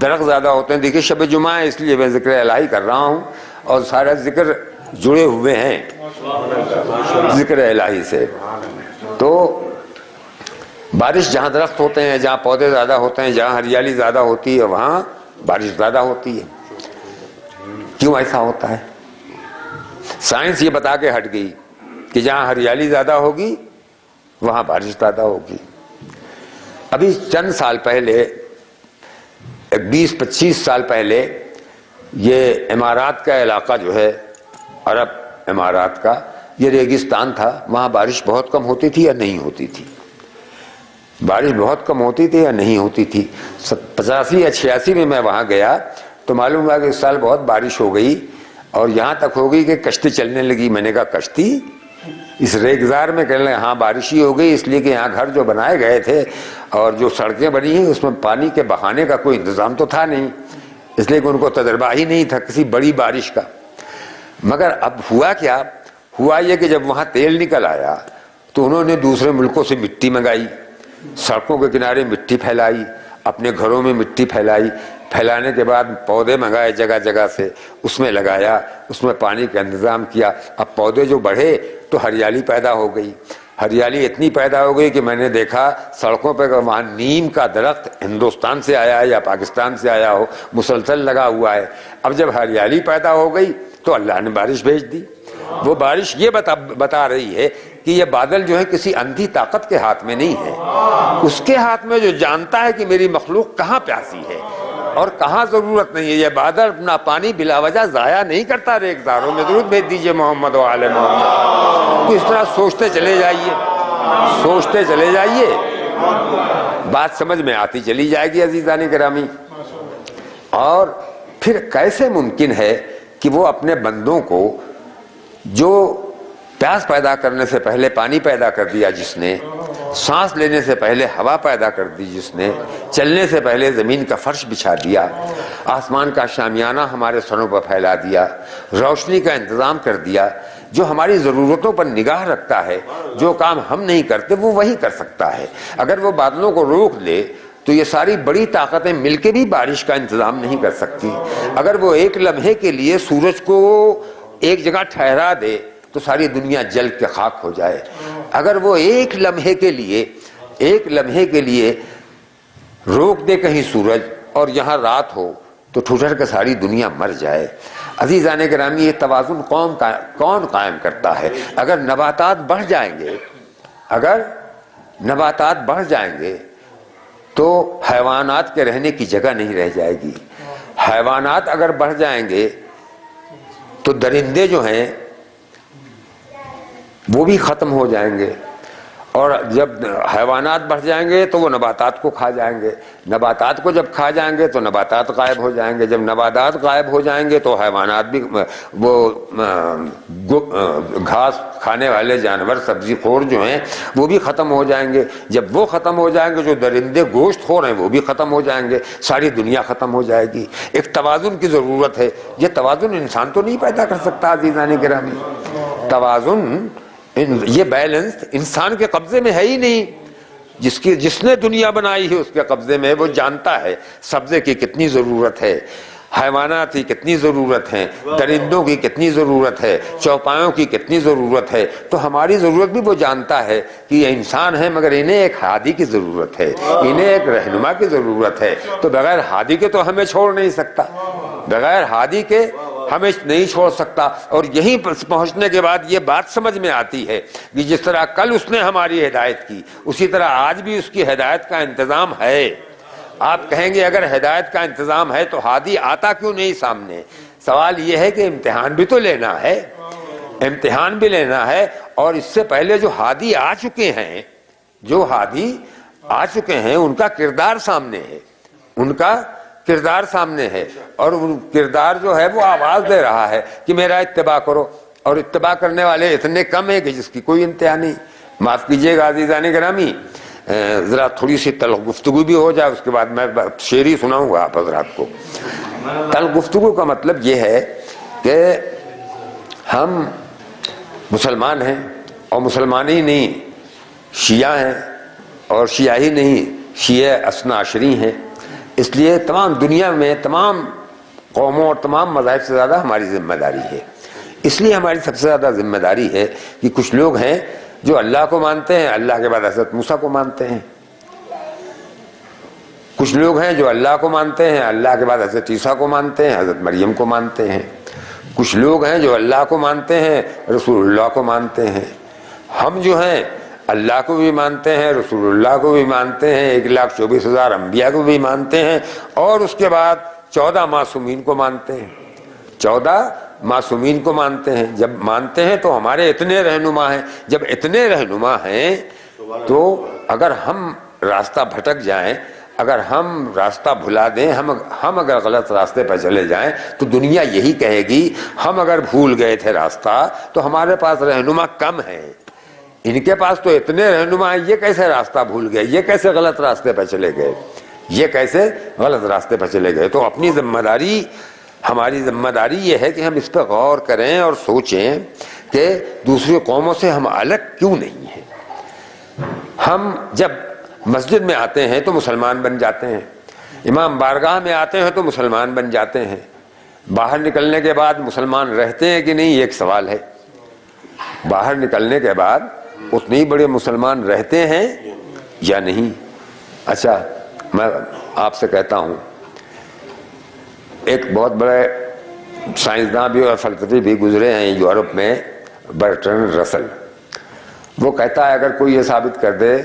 S1: درخت زیادہ ہوتے ہیں۔ دیکھیے شب جمعہ ہے اس لیے میں ذکر الہی کر رہا ہوں اور سارا ذکر جڑے ہوئے ہیں ذکر الہی سے۔ تو بارش جہاں درخت ہوتے ہیں، جہاں پودے زیادہ ہوتے ہیں، جہاں ہریالی زیادہ ہوتی ہے وہاں بارش زیادہ ہوتی ہے۔ کیوں ایسا ہوتا ہے؟ سائنس یہ بتا کے ہٹ گئی کہ جہاں ہریالی زیادہ ہوگی وہاں بارش زیادہ ہوگی۔ ابھی چند سال پہلے، 20-25 سال پہلے، یہ امارات کا علاقہ جو ہے، عرب امارات کا، یہ ریگستان تھا، وہاں بارش بہت کم ہوتی تھی یا نہیں ہوتی تھی، بارش بہت کم ہوتی تھی یا نہیں ہوتی تھی۔ 85 یا 86 میں میں وہاں گیا تو معلوم ہوا کہ اس سال بہت بارش ہو گئی اور یہاں تک ہو گئی کہ کشتی چلنے لگی۔ میں نے کہا کشتی اس ریگزار میں؟ کہنے لگے ہاں بارش ہی ہو گئی، اس لیے کہ یہاں گھر جو بنائے گئے تھے اور جو سڑکیں بنی ہیں اس میں پانی کے بہانے کا کوئی انتظام تو تھا نہیں، اس لیے کہ ان کو تجربہ ہی نہیں تھا کسی بڑی بارش کا۔ مگر اب ہوا کیا؟ ہوا یہ کہ جب وہاں تیل نکل آیا تو انہوں نے دوسرے ملکوں سے مٹی منگائی، سڑکوں کے کنارے مٹی پھیلائی، اپنے گھروں میں مٹی پھیلائی، پھیلانے کے بعد پودے منگائے جگہ جگہ سے، اس میں لگایا، اس میں پانی کا انتظام کیا۔ اب پودے جو بڑھے تو ہریالی پیدا ہو گئی، ہریالی اتنی پیدا ہو گئی کہ میں نے دیکھا سڑکوں پہ وہاں نیم کا درخت ہندوستان سے آیا ہے یا پاکستان سے آیا ہو مسلسل لگا ہوا ہے۔ اب جب ہریالی پیدا ہو گئی تو اللہ نے بارش بھیج دی۔ وہ بارش یہ بتا رہی ہے کہ یہ بادل جو ہے کسی اندھی طاقت کے ہاتھ میں نہیں ہے، اس کے ہاتھ میں جو جانتا ہے کہ میری مخلوق کہاں پیاسی ہے اور کہاں ضرورت نہیں ہے۔ یہ بادل اپنا پانی بلا وجہ ضائع نہیں کرتا ریگزاروں میں۔ درود بھیج دیجئے محمد و آل محمد۔ تو اس طرح سوچتے چلے جائیے، سوچتے چلے جائیے، بات سمجھ میں آتی چلی جائے گی عزیزان گرامی۔ اور پھر کیسے ممکن ہے کہ وہ اپنے بندوں کو جو پیاس پیدا کرنے سے پہلے پانی پیدا کر دیا جس نے، سانس لینے سے پہلے ہوا پیدا کر دی جس نے، چلنے سے پہلے زمین کا فرش بچھا دیا، آسمان کا شامیانہ ہمارے سروں پر پھیلا دیا، روشنی کا انتظام کر دیا، جو ہماری ضرورتوں پر نگاہ رکھتا ہے، جو کام ہم نہیں کرتے وہ وہی کر سکتا ہے۔ اگر وہ بادلوں کو روک دے تو یہ ساری بڑی طاقتیں مل کے بھی بارش کا انتظام نہیں کر سکتی۔ اگر وہ ایک لمحے کے لیے سورج کو ایک جگہ ٹھہرا دے تو ساری دنیا جل کے خاک ہو جائے۔ اگر وہ ایک لمحے کے لیے روک دے کہیں سورج اور یہاں رات ہو تو ٹھٹر کے ساری دنیا مر جائے۔ عزیزان گرامی، یہ توازن کون قائم کرتا ہے؟ اگر نباتات بڑھ جائیں گے تو حیوانات کے رہنے کی جگہ نہیں رہ جائے گی۔ حیوانات اگر بڑھ جائیں گے تو درندے جو ہیں وہ بھی ختم ہو جائیں گے، اور جب حیوانات بڑھ جائیں گے تو وہ نباتات کو کھا جائیں گے، نباتات کو جب کھا جائیں گے تو نباتات غائب ہو جائیں گے، جب نباتات غائب ہو جائیں گے تو حیوانات بھی، وہ گھاس کھانے والے جانور سبزی خور جو ہیں وہ بھی ختم ہو جائیں گے۔ جب وہ ختم ہو جائیں گے جو درندے گوشت خور ہیں وہ بھی ختم ہو جائیں گے، ساری دنیا ختم ہو جائے گی۔ ایک توازن کی ضرورت ہے۔ یہ توازن انسان تو نہیں پیدا کر سکتا عزیزان گرامی، توازن، یہ بیلنس انسان کے قبضے میں ہے ہی نہیں۔ جس نے دنیا بنائی ہے اس کے قبضے میں، وہ جانتا ہے سبزے کی کتنی ضرورت ہے، حیوانات کی کتنی ضرورت ہے، درندوں کی کتنی ضرورت ہے، چوپایوں کی کتنی ضرورت ہے۔ تو ہماری ضرورت بھی وہ جانتا ہے کہ یہ انسان ہے مگر انہیں ایک ہادی کی ضرورت ہے، انہیں ایک رہنما کی ضرورت ہے۔ تو بغیر ہادی کے تو ہمیں چھوڑ نہیں سکتا، بغیر ہادی کے ہمیں نہیں چھوڑ سکتا. اور یہیں پہنچنے کے بعد یہ بات سمجھ میں آتی ہے کہ جس طرح کل اس نے ہماری ہدایت کی اسی طرح آج بھی اس کی ہدایت کا انتظام ہے. آپ کہیں گے اگر ہدایت کا انتظام ہے تو ہادی آتا کیوں نہیں سامنے؟ سوال یہ ہے کہ امتحان بھی تو لینا ہے، امتحان بھی لینا ہے. اور اس سے پہلے جو ہادی آ چکے ہیں، جو ہادی آ چکے ہیں ان کا کردار سامنے ہے، ان کا کردار سامنے ہے. اور ان کردار جو ہے وہ آواز دے رہا ہے کہ میرا اتباع کرو. اور اتباع کرنے والے اتنے کم ہیں کہ جس کی کوئی انتہا نہیں. معاف کیجیے گا عزیزان گرامی، ذرا تھوڑی سی تلخ گفتگو بھی ہو جائے، اس کے بعد میں شعر ہی سناؤں گا آپ حضرات کو. تلخ گفتگو کا مطلب یہ ہے کہ ہم مسلمان ہیں اور مسلمان ہی نہیں شیعہ ہیں، اور شیعہ ہی نہیں شیعہ اثنا عشری ہیں. اس لیے تمام دنیا میں تمام قوموں اور تمام مذاہب سے زیادہ ہماری ذمہ داری ہے. اس لیے ہماری سب سے زیادہ ذمہ داری ہے کہ کچھ لوگ ہیں جو اللہ کو مانتے ہیں، اللہ کے بعد حضرت موسیٰ کو مانتے ہیں. کچھ لوگ ہیں جو اللہ کو مانتے ہیں، اللہ کے بعد حضرت عیسیٰ کو مانتے ہیں، حضرت مریم کو مانتے ہیں. کچھ لوگ ہیں جو اللہ کو مانتے ہیں، رسول اللہ کو مانتے ہیں. ہم جو ہیں اللہ کو بھی مانتے ہیں، رسول اللہ کو بھی مانتے ہیں، 1,24,000 انبیاء کو بھی مانتے ہیں، اور اس کے بعد 14 معصومین کو مانتے ہیں. 14 معصومین کو مانتے ہیں. جب مانتے ہیں تو ہمارے اتنے رہنما ہیں. جب اتنے رہنما ہیں تو اگر ہم راستہ بھٹک جائیں، اگر ہم راستہ بھلا دیں، ہم اگر غلط راستے پر چلے جائیں تو دنیا یہی کہے گی ہم اگر بھول گئے تھے راستہ تو ہمارے پاس رہنما کم ہیں، ان کے پاس تو اتنے رہنما ہیں، یہ کیسے راستہ بھول گئے، یہ کیسے غلط راستے پر چلے گئے، یہ کیسے غلط راستے پر چلے گئے. تو اپنی ذمہ داری، ہماری ذمہ داری یہ ہے کہ ہم اس پہ غور کریں اور سوچیں کہ دوسری قوموں سے ہم الگ کیوں نہیں ہیں. ہم جب مسجد میں آتے ہیں تو مسلمان بن جاتے ہیں، امام بارگاہ میں آتے ہیں تو مسلمان بن جاتے ہیں. باہر نکلنے کے بعد مسلمان رہتے ہیں کہ نہیں یہ ایک سوال ہے. باہر نکلنے کے بعد اتنے بڑے مسلمان رہتے ہیں یا نہیں. اچھا میں آپ سے کہتا ہوں، ایک بہت بڑے سائنسداں بھی اور فلسفی بھی گزرے ہیں یورپ میں، برٹرنڈ رسل. وہ کہتا ہے اگر کوئی یہ ثابت کر دے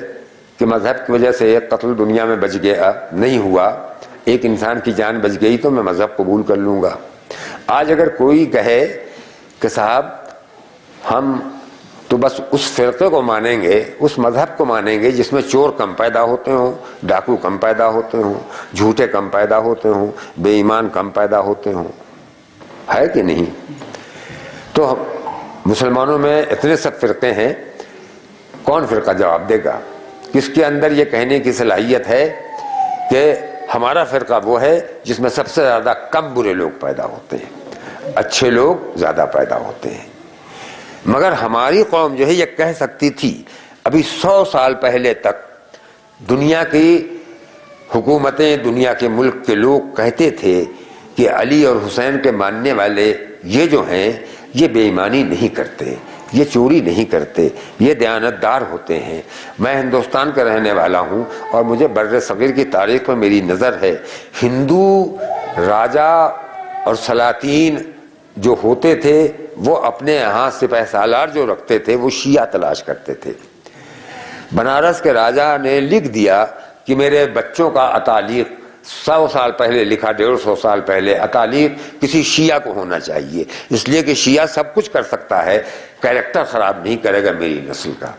S1: کہ مذہب کی وجہ سے ایک قتل دنیا میں بچ گیا، نہیں ہوا، ایک انسان کی جان بچ گئی تو میں مذہب قبول کر لوں گا. آج اگر کوئی کہے کہ صاحب ہم تو بس اس فرقے کو مانیں گے، اس مذہب کو مانیں گے جس میں چور کم پیدا ہوتے ہوں، ڈاکو کم پیدا ہوتے ہوں، جھوٹے کم پیدا ہوتے ہوں، بے ایمان کم پیدا ہوتے ہوں، ہے کہ نہیں؟ تو مسلمانوں میں اتنے سب فرقے ہیں، کون فرقہ جواب دے گا؟ کس کے اندر یہ کہنے کی صلاحیت ہے کہ ہمارا فرقہ وہ ہے جس میں سب سے زیادہ کم برے لوگ پیدا ہوتے ہیں، اچھے لوگ زیادہ پیدا ہوتے ہیں؟ مگر ہماری قوم جو ہے یہ کہہ سکتی تھی. ابھی 100 سال پہلے تک دنیا کی حکومتیں، دنیا کے ملک کے لوگ کہتے تھے کہ علی اور حسین کے ماننے والے یہ جو ہیں یہ بے ایمانی نہیں کرتے، یہ چوری نہیں کرتے، یہ دیانتدار ہوتے ہیں. میں ہندوستان کا رہنے والا ہوں اور مجھے بر صغیر کی تاریخ پر میری نظر ہے، ہندو راجا اور سلاطین جو ہوتے تھے وہ اپنے یہاں سپہ سالار جو رکھتے تھے وہ شیعہ تلاش کرتے تھے. بنارس کے راجا نے لکھ دیا کہ میرے بچوں کا اتالیق 100 سال پہلے لکھا، 150 سال پہلے، اتالیق کسی شیعہ کو ہونا چاہیے، اس لیے کہ شیعہ سب کچھ کر سکتا ہے، کیریکٹر خراب نہیں کرے گا، میری نسل کا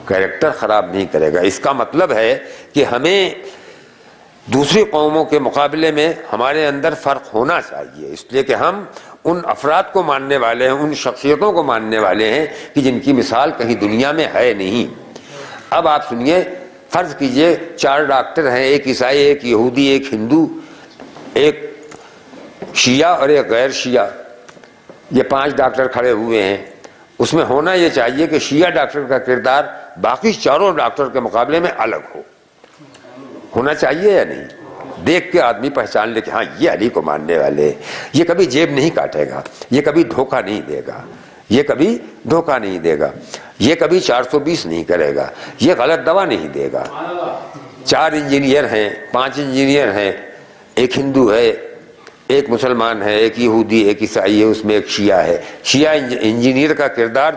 S1: کیریکٹر خراب نہیں کرے گا. اس کا مطلب ہے کہ ہمیں دوسری قوموں کے مقابلے میں ہمارے اندر فرق ہونا چاہیے، اس لیے کہ ہم ان افراد کو ماننے والے ہیں، ان شخصیتوں کو ماننے والے ہیں کہ جن کی مثال کہیں دنیا میں ہے نہیں. اب آپ سنیے، فرض کیجئے 4 ڈاکٹر ہیں، ایک عیسائی، ایک یہودی، ایک ہندو، ایک شیعہ اور ایک غیر شیعہ. یہ 5 ڈاکٹر کھڑے ہوئے ہیں. اس میں ہونا یہ چاہیے کہ شیعہ ڈاکٹر کا کردار باقی 4 ڈاکٹر کے مقابلے میں الگ ہونا چاہیے یا نہیں؟ دیکھ کے آدمی پہچان لے کہ ہاں یہ علی کو ماننے والے، یہ کبھی جیب نہیں کاٹے گا، یہ کبھی دھوکہ نہیں دے گا، یہ کبھی دھوکہ نہیں دے گا، یہ کبھی 420 نہیں کرے گا، یہ غلط دوا نہیں دے گا. 4 انجینئر ہیں، 5 انجینئر ہیں، ایک ہندو ہے، ایک مسلمان ہے، ایک یہودی، ایک عیسائی ہے، اس میں ایک شیعہ ہے. شیعہ انجینئر کا کردار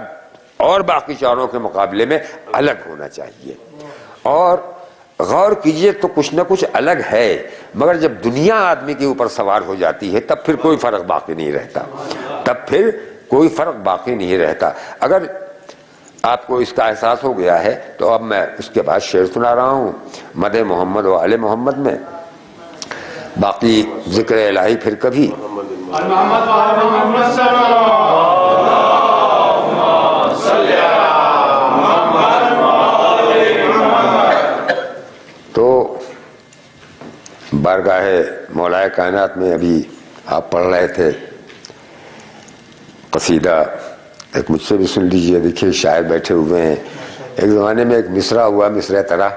S1: اور باقی چاروں کے مقابلے میں الگ ہونا چاہیے. اور غور کیجئے تو کچھ نہ کچھ الگ ہے، مگر جب دنیا آدمی کے اوپر سوار ہو جاتی ہے تب پھر کوئی فرق باقی نہیں رہتا، تب پھر کوئی فرق باقی نہیں رہتا. اگر آپ کو اس کا احساس ہو گیا ہے تو اب میں اس کے بعد شعر سنا رہا ہوں مدح محمد و آل محمد میں. باقی ذکر الہی پھر کبھی. تو بارگاہ مولا کائنات میں ابھی آپ پڑھ رہے تھے قصیدہ، ایک مجھ سے بھی سن لیجئے. دیکھیے شاعر بیٹھے ہوئے ہیں. ایک زمانے میں ایک مصرع ہوا، مصرع طرح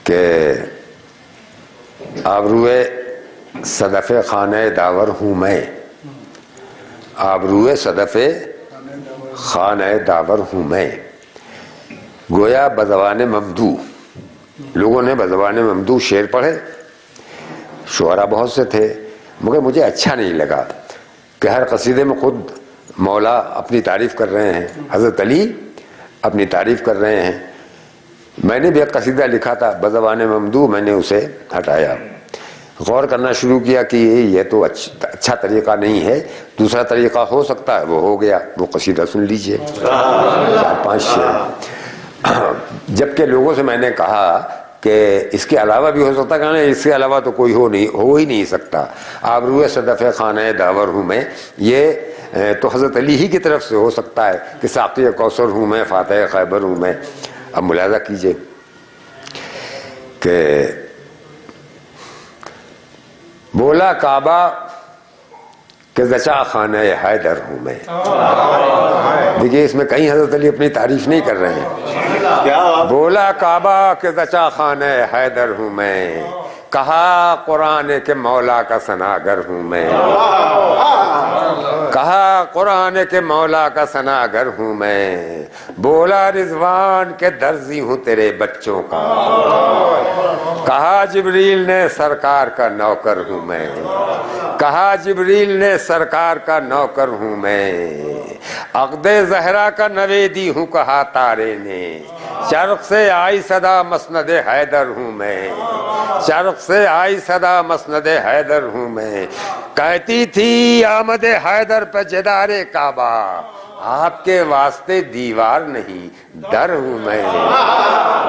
S1: کہ آبروئے صدف خانہ داور ہوں میں، آبروئے صدف خانہ داور ہوں میں، گویا بزبان ممدوح. لوگوں نے بزبان ممدوح شعر پڑھے، شعراء بہت سے تھے، مگر مجھے اچھا نہیں لگا کہ ہر قصیدے میں خود مولا اپنی تعریف کر رہے ہیں، حضرت علی اپنی تعریف کر رہے ہیں. میں نے بھی ایک قصیدہ لکھا تھا بزبان ممدوح، میں نے اسے ہٹایا. غور کرنا شروع کیا کہ یہ تو اچھا طریقہ نہیں ہے، دوسرا طریقہ ہو سکتا ہے. وہ ہو گیا، وہ قصیدہ سن لیجئے، 4-5 شعر. جبکہ لوگوں سے میں نے کہا کہ اس کے علاوہ بھی ہو سکتا، کہنا اس کے علاوہ تو کوئی ہو ہی نہیں سکتا. آبروئے صدف خانہ داور ہوں میں، یہ تو حضرت علی ہی کی طرف سے ہو سکتا ہے کہ ساقی کوثر ہوں میں، فاتح خیبر ہوں میں. اب ملاحظہ کیجئے کہ بولا کعبہ کہ زچا خانہ حیدر ہوں میں. دیکھیے اس میں کہیں حضرت علی اپنی تعریف نہیں کر رہے ہیں. بولا کعبہ کہ زچا خانہ حیدر ہوں میں، کہا قرآن کے مولا کا ثناگر ہوں میں، کہا قرآن کے مولا کا ثناگر ہوں میں. بولا رضوان کے درزی ہوں تیرے بچوں کا، کہا جبریل نے سرکار کا نوکر ہوں میں، کہا جبریل نے سرکار کا نوکر ہوں میں. عقد زہرا کا نویدی ہوں کہا تارے نے، چرخ سے آئی صدا مسند حیدر ہوں میں، چرخ سے آئی صدا مسند حیدر ہوں میں. کہتی تھی آمد حیدر پہ جدار کعبہ، آپ کے واسطے دیوار نہیں در ہوں میں،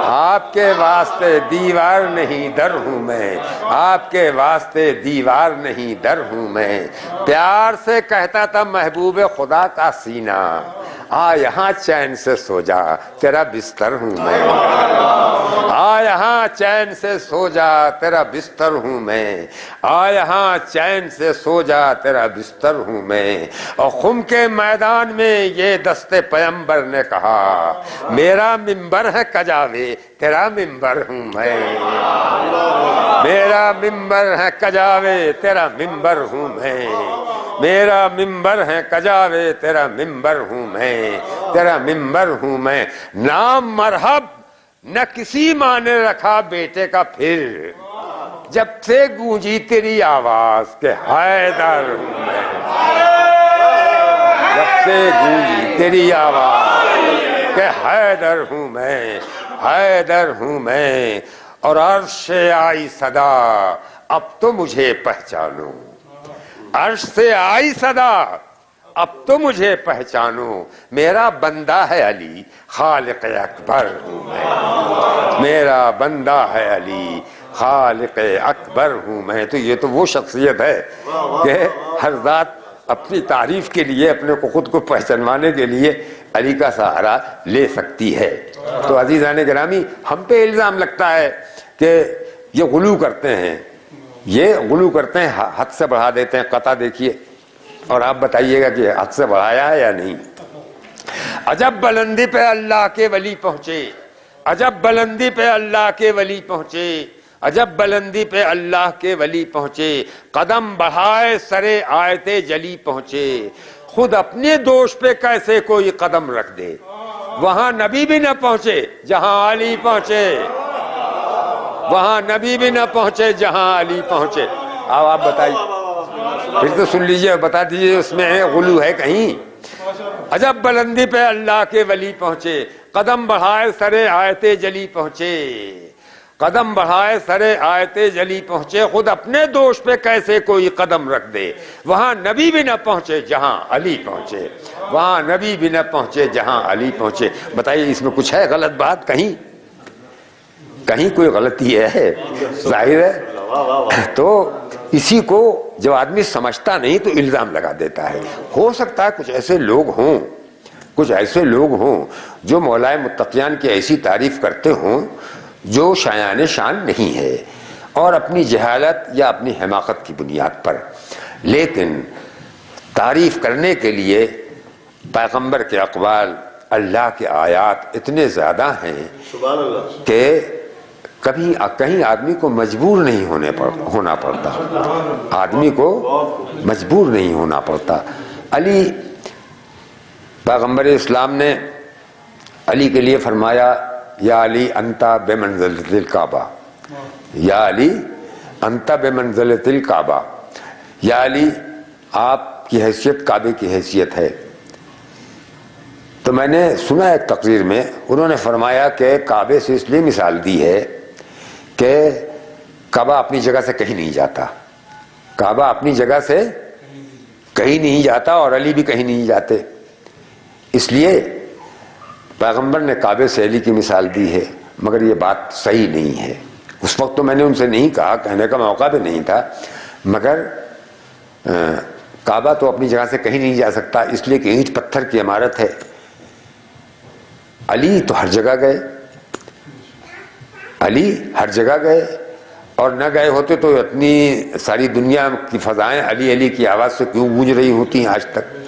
S1: آپ کے واسطے دیوار نہیں در ہوں میں، آپ کے واسطے دیوار نہیں در ہوں میں. پیار سے کہتا تھا محبوب خدا کا سینہ، آ یہاں چین سے سو جا تیرا بستر ہوں میں، آ یہاں چین سے سو جا تیرا بستر ہوں میں، آ یہاں چین سے سو جا تیرا بستر ہوں میں. اور خم کے میدان میں یہ دست پیمبر نے کہا، میرا ممبر ہے کجاوے تیرا ممبر ہوں میں، میرا ممبر ہے کجاوے تیرا ممبر ہوں میں، میرا ممبر ہے کجاوے تیرا ممبر ہوں میں، تیرا ممبر ہوں میں. نام مرحب نہ کسی ماں نے رکھا بیٹے کا پھر، جب سے گونجی تیری آواز کہ حیدر ہوں میں، جب سے گونجی تیری آواز کہ حیدر ہوں میں، حیدر ہوں میں. اور عرش آئی صدا اب تو مجھے پہچانو، عرش سے آئی صدا اب تو مجھے پہچانو، میرا بندہ ہے علی خالق اکبر ہوں میں، میرا بندہ ہے علی خالق اکبر ہوں میں. تو یہ تو وہ شخصیت ہے کہ ہر ذات اپنی تعریف کے لیے، اپنے کو خود کو پہچانوانے کے لیے علی کا سہارا لے سکتی ہے. تو عزیزان گرامی، ہم پہ الزام لگتا ہے کہ یہ غلو کرتے ہیں، یہ غلو کرتے ہیں، حد سے بڑھا دیتے ہیں. قطع دیکھیے اور آپ بتائیے گا کہ حد سے بڑھایا ہے یا نہیں. عجب بلندی پہ اللہ کے ولی پہنچے، عجب بلندی پہ اللہ کے ولی پہنچے، عجب بلندی پہ اللہ کے ولی پہنچے. قدم بڑھائے سرے آیت جلی پہنچے، خود اپنے دوش پہ کیسے کوئی قدم رکھ دے. وہاں نبی بھی نہ پہنچے جہاں علی پہنچے، وہاں نبی بھی نہ پہنچے جہاں علی پہنچے. اب آپ بتائیے، پھر تو سن لیجئے اور بتا دیجئے اس میں غلو ہے کہیں؟ عجب بلندی پہ اللہ کے ولی پہنچے، قدم بڑھائے سرے آیت جلی پہنچے، قدم بڑھائے سرے آیت جلی پہنچے، خود اپنے دوش پہ کیسے کوئی قدم رکھ دے، وہاں نبی بھی نہ پہنچے جہاں علی پہنچے، وہاں نبی بھی نہ پہنچے جہاں علی پہنچے۔ بتائیے اس میں کچھ ہے غلط بات؟ کہیں کہیں کوئی غلطی ہے؟ ظاہر ہے۔ تو اسی کو جب آدمی سمجھتا نہیں تو الزام لگا دیتا ہے۔ ہو سکتا ہے کچھ ایسے لوگ ہوں، کچھ ایسے لوگ ہوں جو مولائے متقیان کی ایسی تعریف کرتے ہوں جو شایان شان نہیں ہے، اور اپنی جہالت یا اپنی حماقت کی بنیاد پر، لیکن تعریف کرنے کے لیے پیغمبر کے اقوال، اللہ کے آیات اتنے زیادہ ہیں کہ کبھی کہیں آدمی کو مجبور نہیں ہونا پڑتا، آدمی کو مجبور نہیں ہونا پڑتا۔ علی، پیغمبر اسلام نے علی کے لیے فرمایا یا علی انت بمنزلۃ الکعبہ، یا علی انت بمنزلۃ الکعبہ، یا علی آپ کی حیثیت کعبے کی حیثیت ہے۔ تو میں نے سنا ایک تقریر میں انہوں نے فرمایا کہ کعبے سے اس لیے مثال دی ہے کہ کعبہ اپنی جگہ سے کہیں نہیں جاتا، کعبہ اپنی جگہ سے کہیں نہیں جاتا اور علی بھی کہیں نہیں جاتے، اس لیے پیغمبر نے کعبے سے علی کی مثال دی ہے، مگر یہ بات صحیح نہیں ہے۔ اس وقت تو میں نے ان سے نہیں کہا، کہنے کا موقع بھی نہیں تھا، مگر کعبہ تو اپنی جگہ سے کہیں نہیں جا سکتا، اس لیے کہ اینٹ پتھر کی عمارت ہے۔ علی تو ہر جگہ گئے، علی ہر جگہ گئے، اور نہ گئے ہوتے تو اتنی ساری دنیا کی فضائیں علی علی کی آواز سے کیوں گونج رہی ہوتی ہیں آج تک؟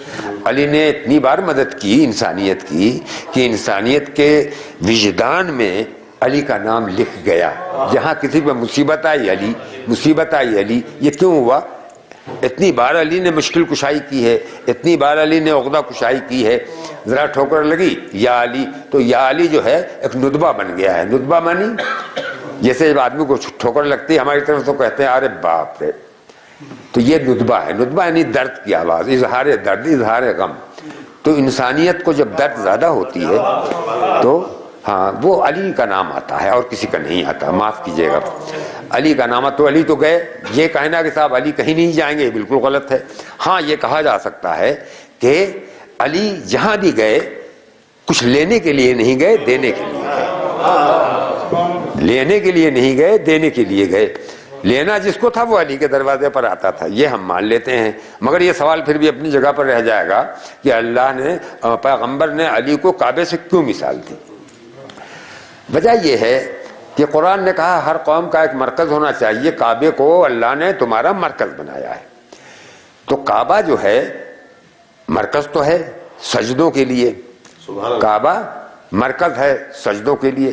S1: علی نے اتنی بار مدد کی انسانیت کی کہ انسانیت کے وجدان میں علی کا نام لکھ گیا۔ جہاں کسی پہ مصیبت آئی علی، مصیبت آئی علی۔ یہ کیوں ہوا؟ اتنی بار علی نے مشکل کشائی کی ہے، اتنی بار علی نے عقدہ کشائی کی ہے، ذرا ٹھوکر لگی یا علی، تو یا علی جو ہے ایک ندبہ بن گیا ہے۔ ندبہ مانی جیسے جب آدمی کو ٹھوکر لگتی ہے ہماری طرف تو کہتے ہیں ارے باپ رے، تو یہ ندبہ ہے۔ ندبہ یعنی درد کی آواز، اظہار درد، اظہار غم۔ تو انسانیت کو جب درد زیادہ ہوتی ہے تو ہاں وہ علی کا نام آتا ہے اور کسی کا نہیں آتا، معاف کیجیے گا، علی کا نام۔ تو علی تو گئے، یہ کہنا کہ صاحب علی کہیں نہیں جائیں گے بالکل غلط ہے۔ ہاں یہ کہا جا سکتا ہے کہ علی جہاں بھی گئے کچھ لینے کے لیے نہیں گئے، دینے کے لیے گئے، لینے کے لیے نہیں گئے، دینے کے لیے گئے۔ لینا جس کو تھا وہ علی کے دروازے پر آتا تھا، یہ ہم مان لیتے ہیں، مگر یہ سوال پھر بھی اپنی جگہ پر رہ جائے گا کہ اللہ نے، پیغمبر نے علی کو کعبے سے کیوں مثال دی؟ وجہ یہ ہے کہ قرآن نے کہا ہر قوم کا ایک مرکز ہونا چاہیے، کعبے کو اللہ نے تمہارا مرکز بنایا ہے۔ تو کعبہ جو ہے مرکز تو ہے سجدوں کے لیے، کعبہ مرکز ہے سجدوں کے لیے،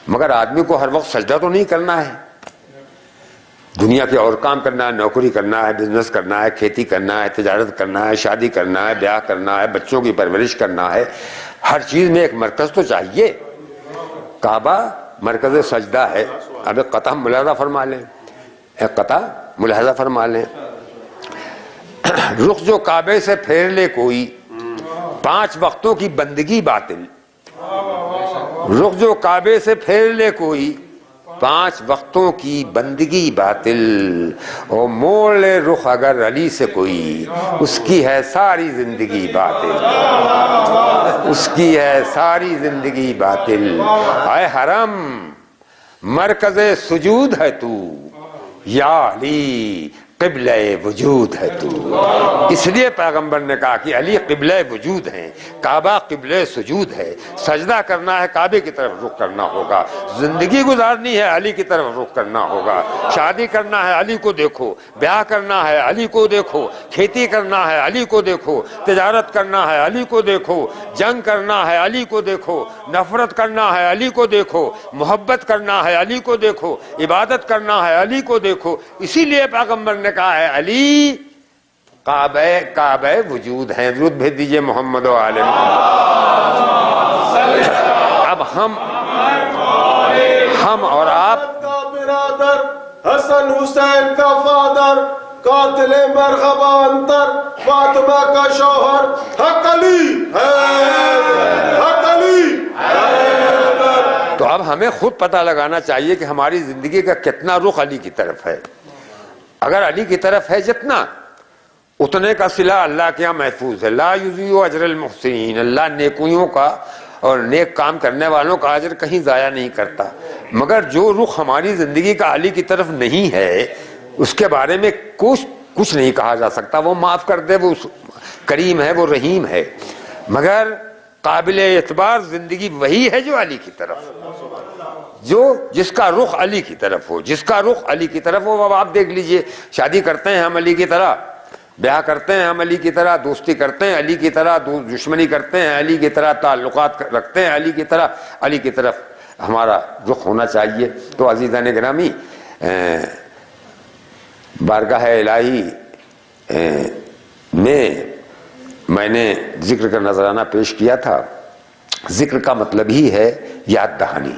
S1: مگر آدمی کو ہر وقت سجدہ تو نہیں کرنا ہے، دنیا کے اور کام کرنا ہے، نوکری کرنا ہے، بزنس کرنا ہے، کھیتی کرنا ہے، تجارت کرنا ہے، شادی کرنا ہے، بیاہ کرنا ہے، بچوں کی پرورش کرنا ہے، ہر چیز میں ایک مرکز تو چاہیے۔ کعبہ مرکز سجدہ ہے۔ اب ایک قطع ملاحظہ فرما لیں، ایک قطع ملاحظہ فرما لیں، رخ جو کعبے سے پھیر لے کوئی 5 وقتوں کی بندگی باطل، رخ جو کعبے سے پھیر لے کوئی 5 وقتوں کی بندگی باطل، اور موڑ لے رخ اگر علی سے کوئی، اس کی ہے ساری زندگی باطل، اس کی ہے ساری زندگی باطل۔ اے حرم مرکز سجود ہے تو، یا علی قبلہ وجود ہے تو۔ اس لیے پیغمبر نے کہا کہ علی قبلہ وجود ہیں، کعبہ قبلہ سجود ہے، سجدہ کرنا ہے کعبے کی طرف رخ کرنا ہوگا، زندگی گزارنی ہے علی کی طرف رخ کرنا ہوگا، شادی کرنا ہے علی کو دیکھو، بیاہ کرنا ہے علی کو دیکھو، کھیتی کرنا ہے علی کو دیکھو، تجارت کرنا ہے علی کو دیکھو، جنگ کرنا ہے علی کو دیکھو، نفرت کرنا ہے علی کو دیکھو، محبت کرنا ہے علی کو دیکھو، عبادت کرنا ہے علی کو دیکھو۔ اسی لیے پیغمبر نے کہا ہے علی کعبہ وجود ہیں۔ درود بھیج دیجئے محمد و آل محمد۔ اب ہم اور آپ
S2: حسن حسین کا فادر، قاتل مرحبا انتر، فاطمہ کا شوہر، حق علی حق علی۔
S1: تو اب ہمیں خود پتہ لگانا چاہیے کہ ہماری زندگی کا کتنا رخ علی کی طرف ہے۔ اگر علی کی طرف ہے جتنا، اتنے کا صلہ اللہ کے یہاں محفوظ ہے۔ لا یضیع اجر المحسنین، اللہ نیکویوں کا اور نیک کام کرنے والوں کا اجر کہیں ضائع نہیں کرتا۔ مگر جو رخ ہماری زندگی کا علی کی طرف نہیں ہے، اس کے بارے میں کچھ نہیں کہا جا سکتا۔ وہ معاف کر دے، وہ کریم ہے، وہ رحیم ہے، مگر قابل اعتبار زندگی وہی ہے جو علی کی طرف، جس کا رخ علی کی طرف ہو، جس کا رخ علی کی طرف ہو۔ اب آپ دیکھ لیجئے، شادی کرتے ہیں ہم علی کی طرح، بیاہ کرتے ہیں ہم علی کی طرح، دوستی کرتے ہیں علی کی طرح، دشمنی کرتے ہیں علی کی طرح، تعلقات رکھتے ہیں علی کی طرح۔ علی کی طرف ہمارا رخ ہونا چاہیے۔ تو عزیزان گرامی، بارگاہ الہی میں نے ذکر کا نذرانہ پیش کیا تھا۔ ذکر کا مطلب ہی ہے یاد دہانی۔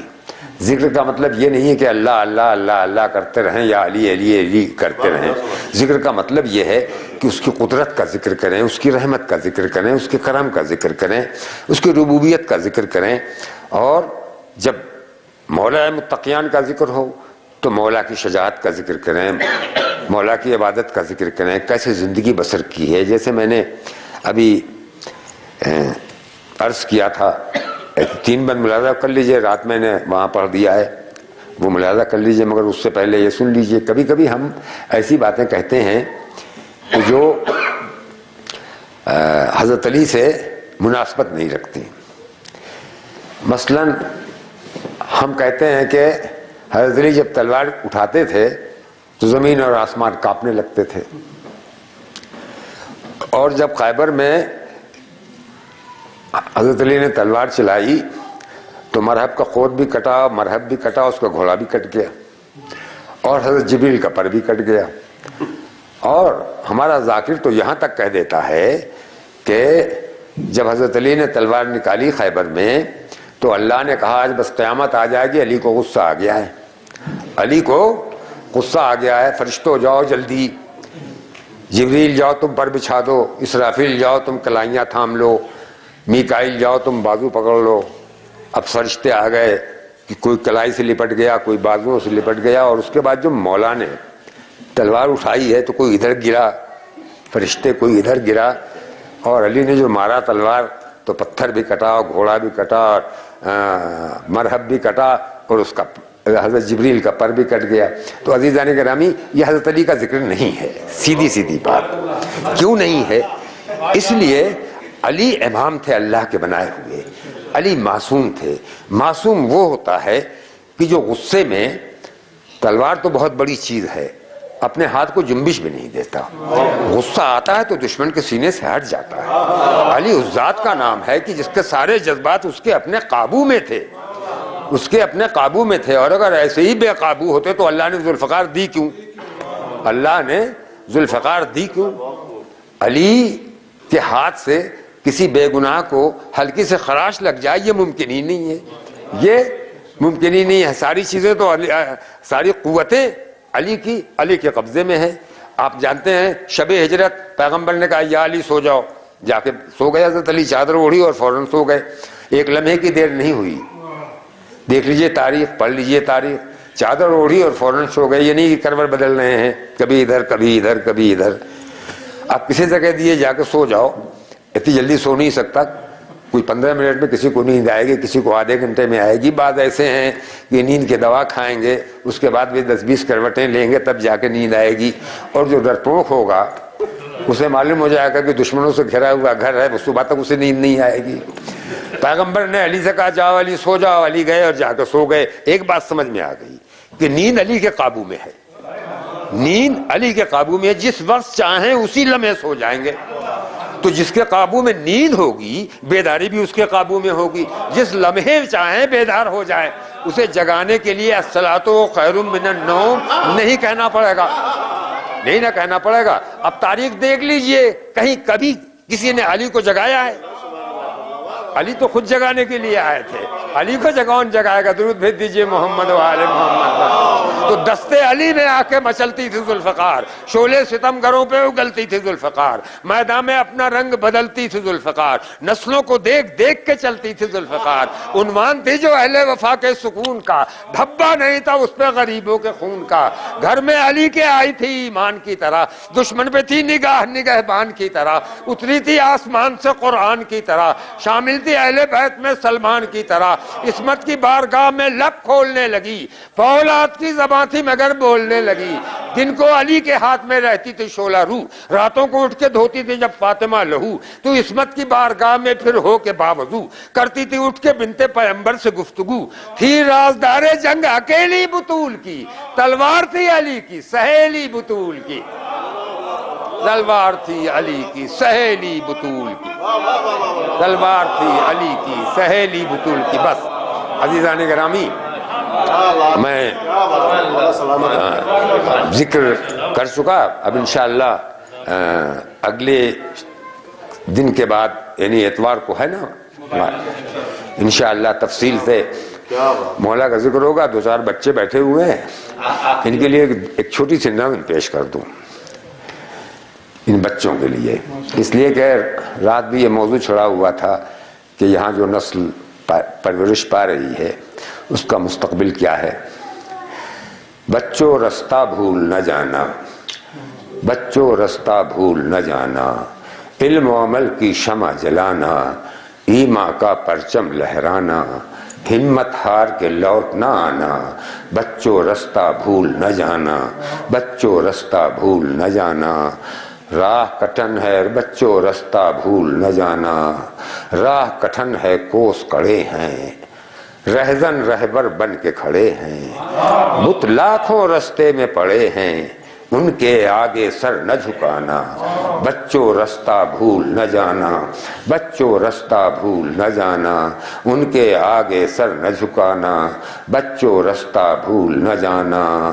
S1: ذکر کا مطلب یہ نہیں ہے کہ اللہ اللہ اللہ اللہ کرتے رہیں یا علی علی علی کرتے رہیں۔ ذکر کا مطلب یہ ہے کہ اس کی قدرت کا ذکر کریں، اس کی رحمت کا ذکر کریں، اس کے کرم کا ذکر کریں، اس کی ربوبیت کا ذکر کریں۔ اور جب مولا متقیان کا ذکر ہو تو مولا کی شجاعت کا ذکر کریں، مولا کی عبادت کا ذکر کریں، کیسے زندگی بسر کی ہے۔ جیسے میں نے ابھی عرض کیا تھا، 3 بند ملاحظہ کر لیجئے، رات میں نے وہاں پڑھ دیا ہے، وہ ملاحظہ کر لیجئے، مگر اس سے پہلے یہ سن لیجئے۔ کبھی کبھی ہم ایسی باتیں کہتے ہیں جو حضرت علی سے مناسبت نہیں رکھتی۔ مثلا ہم کہتے ہیں کہ حضرت علی جب تلوار اٹھاتے تھے تو زمین اور آسمان کانپنے لگتے تھے، اور جب خیبر میں حضرت علی نے تلوار چلائی تو مرحب کا خود بھی کٹا، مرحب بھی کٹا، اس کا گھوڑا بھی کٹ گیا، اور حضرت جبریل کا پر بھی کٹ گیا۔ اور ہمارا ذاکر تو یہاں تک کہہ دیتا ہے کہ جب حضرت علی نے تلوار نکالی خیبر میں تو اللہ نے کہا آج بس قیامت آ جائے گی، علی کو غصہ آ گیا ہے، علی کو غصہ آ گیا ہے، فرشتوں جاؤ جلدی، جبریل جاؤ تم پر بچھا دو، اسرافیل جاؤ تم کلائیاں تھام لو، میکائیل جاؤ تم بازو پکڑ لو۔ اب فرشتے آ گئے کہ کوئی کلائی سے لپٹ گیا، کوئی بازوؤں سے لپٹ گیا، اور اس کے بعد جو مولا نے تلوار اٹھائی ہے تو کوئی ادھر گرا فرشتے، کوئی ادھر گرا، اور علی نے جو مارا تلوار تو پتھر بھی کٹا، گھوڑا بھی کٹا، مرحب بھی کٹا، اور اس کا حضرت جبریل کا پر بھی کٹ گیا۔ تو عزیزان گرامی، یہ حضرت علی کا ذکر نہیں ہے، سیدھی بات۔ کیوں نہیں ہے؟ اس لیے علی امام تھے اللہ کے بنائے ہوئے، علی معصوم تھے۔ معصوم وہ ہوتا ہے کہ جو غصے میں، تلوار تو بہت بڑی چیز ہے، اپنے ہاتھ کو جنبش بھی نہیں دیتا، غصہ آتا ہے تو دشمن کے سینے سے ہٹ جاتا ہے۔ علی اس ذات کا نام ہے کہ جس کے سارے جذبات اس کے اپنے قابو میں تھے، اس کے اپنے قابو میں تھے۔ اور اگر ایسے ہی بے قابو ہوتے تو اللہ نے ذوالفقار دی کیوں؟ اللہ نے ذوالفقار دی کیوں؟ علی کے ہاتھ سے کسی بے گناہ کو ہلکی سے خراش لگ جائے، یہ ممکن ہی نہیں ہے، یہ ممکن ہی نہیں ہے۔ ساری چیزیں تو ساری قوتیں علی کے قبضے میں ہے۔ آپ جانتے ہیں شب ہجرت پیغمبر نے کہا یا علی سو جاؤ، جا کے سو گئے حضرت علی، چادر اوڑھی اور فوراً سو گئے، ایک لمحے کی دیر نہیں ہوئی۔ دیکھ لیجئے تاریخ، پڑھ لیجئے تاریخ، چادر اوڑھی اور فوراً سو گئے۔ یہ نہیں کہ کروٹ بدل رہے ہیں، کبھی ادھر کبھی ادھر کبھی ادھر۔ آپ کسی جگہ دیے جا کے سو جاؤ، اتنی جلدی سو نہیں سکتا، کوئی 15 منٹ میں کسی کو نیند آئے گی، کسی کو آدھے گھنٹے میں آئے گی۔ بعض ایسے ہیں کہ نیند کی دوا کھائیں گے، اس کے بعد بھی 10-20 کروٹیں لیں گے تب جا کے نیند آئے گی۔ اور جو ڈرپوک ہوگا اسے معلوم ہو جائے گا کہ دشمنوں سے گھرا ہوا گھر ہے، صبح تک اسے نیند نہیں آئے گی۔ پیغمبر نے علی سے کہا جاؤ علی سو جاؤ، علی گئے اور جا کے سو گئے۔ ایک بات سمجھ میں آ گئی کہ نیند علی کے قابو میں ہے، نیند علی کے قابو میں ہے، جس وقت چاہیں اسی لمحے سو جائیں گے۔ تو جس کے قابو میں نیند ہوگی بیداری بھی اس کے قابو میں ہوگی، جس لمحے چاہیں بیدار ہو جائے، اسے جگانے کے لیے الصلاۃ خیر من النوم نہیں کہنا پڑے گا، نہیں نہ کہنا پڑے گا۔ اب تاریخ دیکھ لیجئے، کہیں کبھی کسی نے علی کو جگایا ہے؟ علی تو خود جگانے کے لیے آئے تھے، علی کو کون جگائے گا؟ درود بھیج دیجئے محمد و آل محمد۔ تو دستے علی میں آ کے مچلتی تھی ذوالفقار، شعلے ستم گروں پہ اگلتی تھی ذوالفقار، میدان میں اپنا رنگ بدلتی تھی ذوالفقار، نسلوں کو دیکھ دیکھ کے چلتی تھی ذوالفقار، عنوان تھی جو اہل وفا کے سکون کا، دھبا نہیں تھا اس پہ غریبوں کے خون کا، گھر میں علی کے آئی تھی ایمان کی طرح، دشمن پہ تھی نگاہ نگہبان کی طرح، اتری تھی آسمان سے قرآن کی طرح، شامل تھی اہل بیت میں سلمان کی طرح، عصمت کی بارگاہ میں لب کھولنے لگی، فولاد کی زبان تھی مگر بولنے لگی، دن کو علی کے ہاتھ میں رہتی تھی شعلہ روح، راتوں کو اٹھ کے دھوتی تھی جب فاطمہ لہو، تو عصمت کی بارگاہ میں پھر ہو کے باوضو کرتی تھی اٹھ کے بنت پیغمبر سے گفتگو، تھی رازدار جنگ اکیلی بطول کی، تلوار تھی علی کی سہیلی بطول کی، تلوار تھی علی کی سہیلی بطول کی، تلوار تھی علی کی سہیلی بطول کی۔ بس عزیزان گرامی، میں ذکر کر چکا، اب انشاءاللہ اگلے دن کے بعد یعنی اتوار کو ہے نا انشاءاللہ تفصیل سے مولا کا ذکر ہوگا۔ دو چار بچے بیٹھے ہوئے ہیں، ان کے لیے ایک چھوٹی سی نظم پیش کر دوں ان بچوں کے لیے، اس لیے کہ رات بھی یہ موضوع چھڑا ہوا تھا کہ یہاں جو نسل پرورش پا رہی ہے اس کا مستقبل کیا ہے۔ بچوں رستہ بھول نہ جانا، بچوں رستہ بھول نہ جانا، علم و عمل کی شمع جلانا، ایمان کا پرچم لہرانا، ہمت ہار کے لوٹ نہ آنا، بچوں رستہ بھول نہ جانا، بچوں رستہ بھول نہ جانا، راہ کٹھن ہے بچوں رستہ بھول نہ جانا، راہ کٹھن ہے کوس کڑے ہیں، رہزن رہبر بن کے کھڑے ہیں، بت لاکھوں رستے میں پڑے ہیں، ان کے آگے سر نہ جھکانا، بچوں رستہ بھول نہ جانا، بچوں رستہ بھول نہ جانا، ان کے آگے سر نہ جھکانا، بچوں رستہ بھول نہ جانا،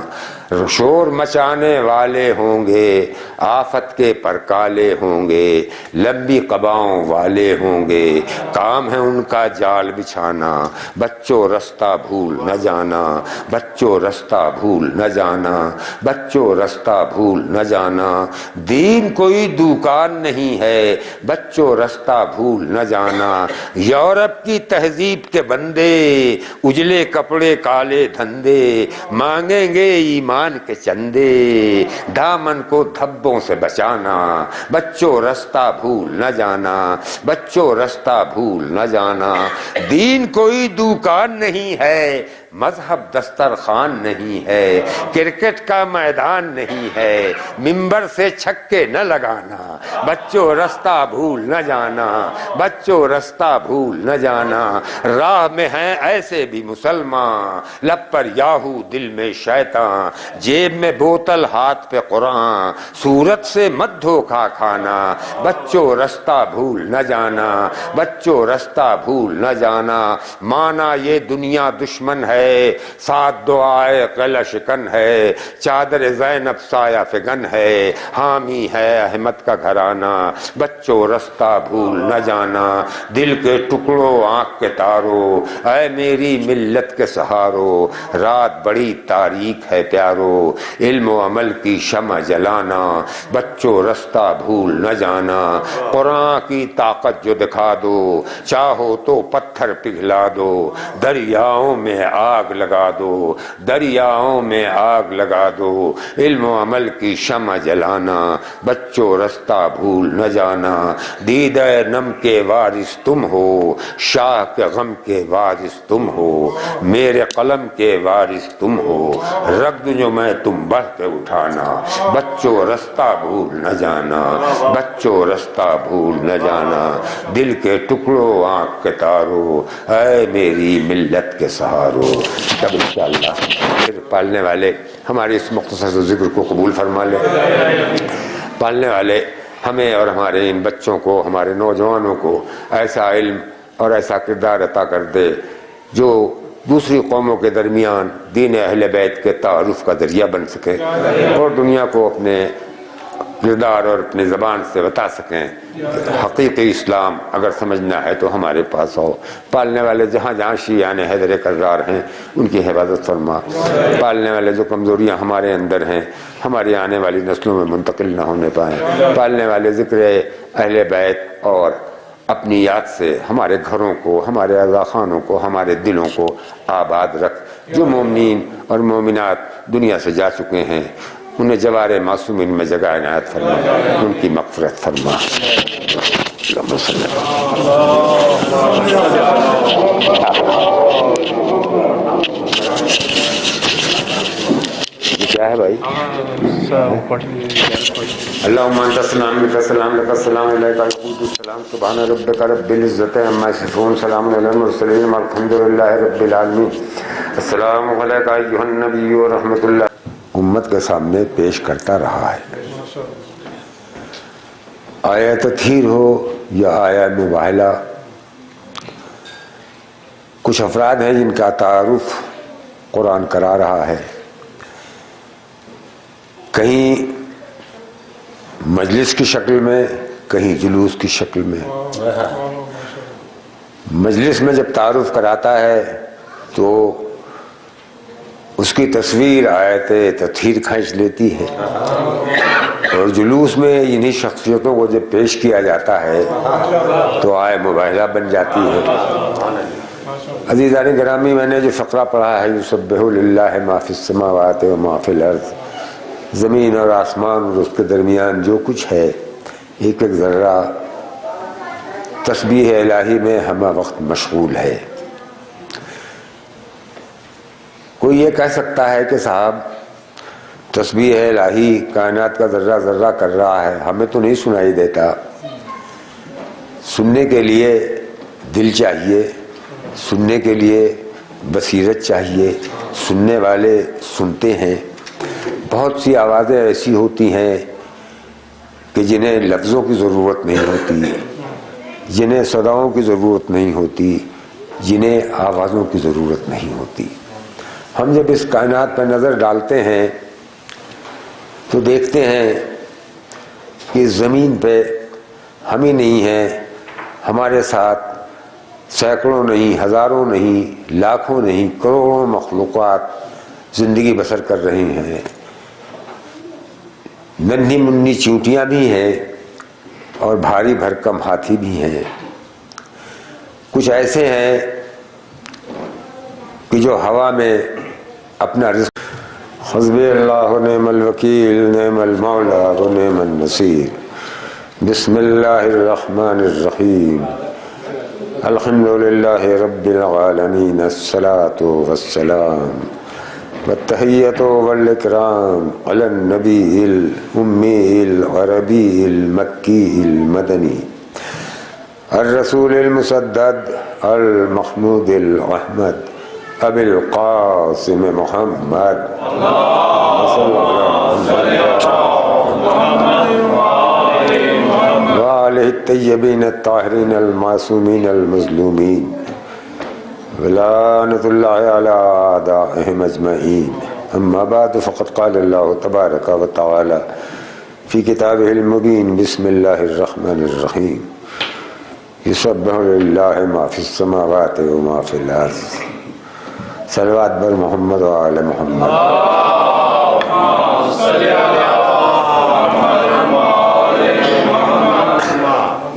S1: شور مچانے والے ہوں گے، آفت کے پرکالے ہوں گے، لمبی قباؤں والے ہوں گے، کام ہے ان کا جال بچھانا، بچوں رستہ بھول نہ جانا، بچوں رستہ بھول نہ جانا، بچوں رستہ بھول نہ جانا، دین کوئی دکان نہیں ہے، بچوں رستہ بھول نہ جانا، یورپ کی تہذیب کے بندے، اجلے کپڑے کالے دھندے، مانگیں گے ایمان کے چندے، دامن کو دھبوں سے بچانا، بچوں رستہ بھول نہ جانا، بچوں رستہ بھول نہ جانا، دین کوئی دکان نہیں ہے، مذہب دسترخوان نہیں ہے، کرکٹ کا میدان نہیں ہے، ممبر سے چھکے نہ لگانا، بچوں رستہ بھول نہ جانا، بچوں رستہ بھول نہ جانا، راہ میں ہیں ایسے بھی مسلمان، لب پر یاہو دل میں شیطان، جیب میں بوتل ہاتھ پہ قرآن، صورت سے مت دھوکا کھانا، بچوں رستہ بھول نہ جانا، بچوں رستہ بھول نہ جانا، مانا یہ دنیا دشمن ہے، ساتھ دعائے قلع شکن ہے، چادر زینب سایہ فگن ہے، حامی ہے احمد کا گھرانہ، بچوں رستہ بھول نہ جانا، دل کے ٹکڑوں آنکھ کے تارو، اے میری ملت کے سہارو، رات بڑی تاریک ہے پیارو، علم و عمل کی شمع جلانا، بچوں رستہ بھول نہ جانا، قرآن کی طاقت جو دکھا دو، چاہو تو پتھر پگھلا دو، دریاؤں میں آگ لگا دو، دریاؤں میں آگ لگا دو، علم و عمل کی شمع جلانا، بچوں رستہ بھول نہ جانا، دیدہ نم کے وارث تم ہو، شاہ کے غم کے وارث تم ہو، میرے قلم کے وارث تم ہو، رکھ دوں جو میں تم بڑھ کے اٹھانا، بچوں رستہ بھول نہ جانا، بچوں رستہ بھول نہ جانا، دل کے ٹکڑوں آنکھ کے تارو، اے میری ملت کے سہارو۔ تب انشاءاللہ پھر پالنے والے ہمارے اس مختصر ذکر کو قبول فرما لے، پالنے والے ہمیں اور ہمارے ان بچوں کو، ہمارے نوجوانوں کو ایسا علم اور ایسا کردار عطا کر دے جو دوسری قوموں کے درمیان دین اہل بیت کے تعارف کا ذریعہ بن سکے، اور دنیا کو اپنے کردار اور اپنی زبان سے بتا سکیں کہ حقیقی اسلام اگر سمجھنا ہے تو ہمارے پاس ہو۔ پالنے والے جہاں جہاں شیعان حیدر کرار ہیں ان کی حفاظت فرما، پالنے والے جو کمزوریاں ہمارے اندر ہیں ہماری آنے والی نسلوں میں منتقل نہ ہونے پائیں، پالنے والے ذکر اہل بیت اور اپنی یاد سے ہمارے گھروں کو، ہمارے عزاخانوں کو، ہمارے دلوں کو آباد رکھ۔ جو مومنین اور مومنات دنیا سے جا چکے ہیں انہیں جوار معصومین میں جگہ عنایت فرما، ان کی مغفرت فرما۔ کیا ہے بھائی؟ اللہم انت السلام منک السلام لک السلام علیک القدس السلام سبحان ربک رب العزت عما یصفون سلام علی المرسلین والحمد للہ رب العالمین۔ السلام علیک ایھا النبی ورحمۃ اللہ۔ امت کے سامنے پیش کرتا رہا ہے، آیا تطہیر ہو یا آیا مباہلہ۔ کچھ افراد ہیں جن کا تعارف قرآن کرا رہا ہے، کہیں مجلس کی شکل میں، کہیں جلوس کی شکل میں۔ مجلس میں جب تعارف کراتا ہے تو اس کی تصویر آیت تطہیر کھینچ لیتی ہے، اور جلوس میں انہی شخصیتوں کو جب پیش کیا جاتا ہے تو آئے مباہلہ بن جاتی ہے۔ عزیزان گرامی، میں نے جو فقرہ پڑھا ہے یسبح للہ ما فی السماوات و ما فی الارض، زمین اور آسمان اور اس کے درمیان جو کچھ ہے ایک ایک ذرہ تسبیح الہی میں ہمہ وقت مشغول ہے۔ کوئی یہ کہہ سکتا ہے کہ صاحب تسبیح الہی کائنات کا ذرہ ذرہ کر رہا ہے، ہمیں تو نہیں سنائی دیتا۔ سننے کے لیے دل چاہیے، سننے کے لیے بصیرت چاہیے، سننے والے سنتے ہیں۔ بہت سی آوازیں ایسی ہوتی ہیں کہ جنہیں لفظوں کی ضرورت نہیں ہوتی، جنہیں صداؤں کی ضرورت نہیں ہوتی، جنہیں آوازوں کی ضرورت نہیں ہوتی۔ ہم جب اس کائنات پر نظر ڈالتے ہیں تو دیکھتے ہیں کہ زمین پہ ہم ہی نہیں ہیں، ہمارے ساتھ سینکڑوں نہیں، ہزاروں نہیں، لاکھوں نہیں، کروڑوں مخلوقات زندگی بسر کر رہے ہیں۔ ننھی منی چونٹیاں بھی ہیں اور بھاری بھرکم ہاتھی بھی ہیں۔ کچھ ایسے ہیں کہ جو ہوا میں اپنا رزق، حسبی اللہ نعم الوکیل نعم المولا و نعم النصیر۔ بسم اللہ الرحمن الرحیم، الحمد للہ رب العالمین، الصلاۃ والسلام والتحیۃ والاکرام علی النبی الامی العربی المکی المدنی الرسول المسدد المحمود الاحمد ابی القاسم محمد وآلہ الطیبین الطاہرین المعصومین المظلومین ولعنۃ اللہ علی اعدائہم اجمعین۔ اما بعد فقد قال اللہ تبارک و تعالی فی کتابہ المبین، بسم اللہ الرحمن الرحیم، یسبح للہ ما فی السماوات و ما فی الارض۔ صلوات بر محمد و آل محمد۔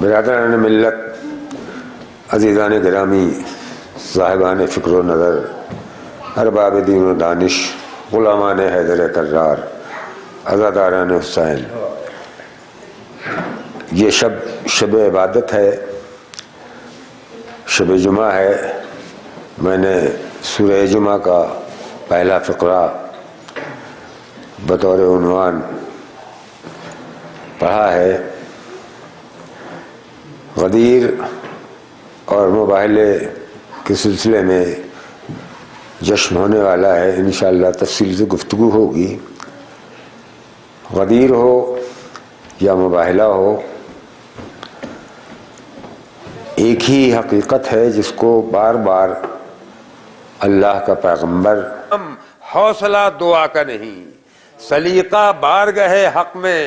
S1: برادران ملت، عزیزان گرامی، صاحبان فکر و نظر، ارباب دین و دانش، غلامان حیدر کرار، عزاداران حسین، یہ شب عبادت ہے، شب جمعہ ہے۔ میں نے سورہ جمعہ کا پہلا فقرہ بطور عنوان پڑھا ہے۔ غدیر اور مباہلے کے سلسلے میں جشن ہونے والا ہے، انشاءاللہ تفصیل سے گفتگو ہوگی۔ غدیر ہو یا مباہلہ ہو، ایک ہی حقیقت ہے جس کو بار بار اللہ کا پیغمبر، حوصلہ دعا کا نہیں، سلیقہ بارگاہ حق میں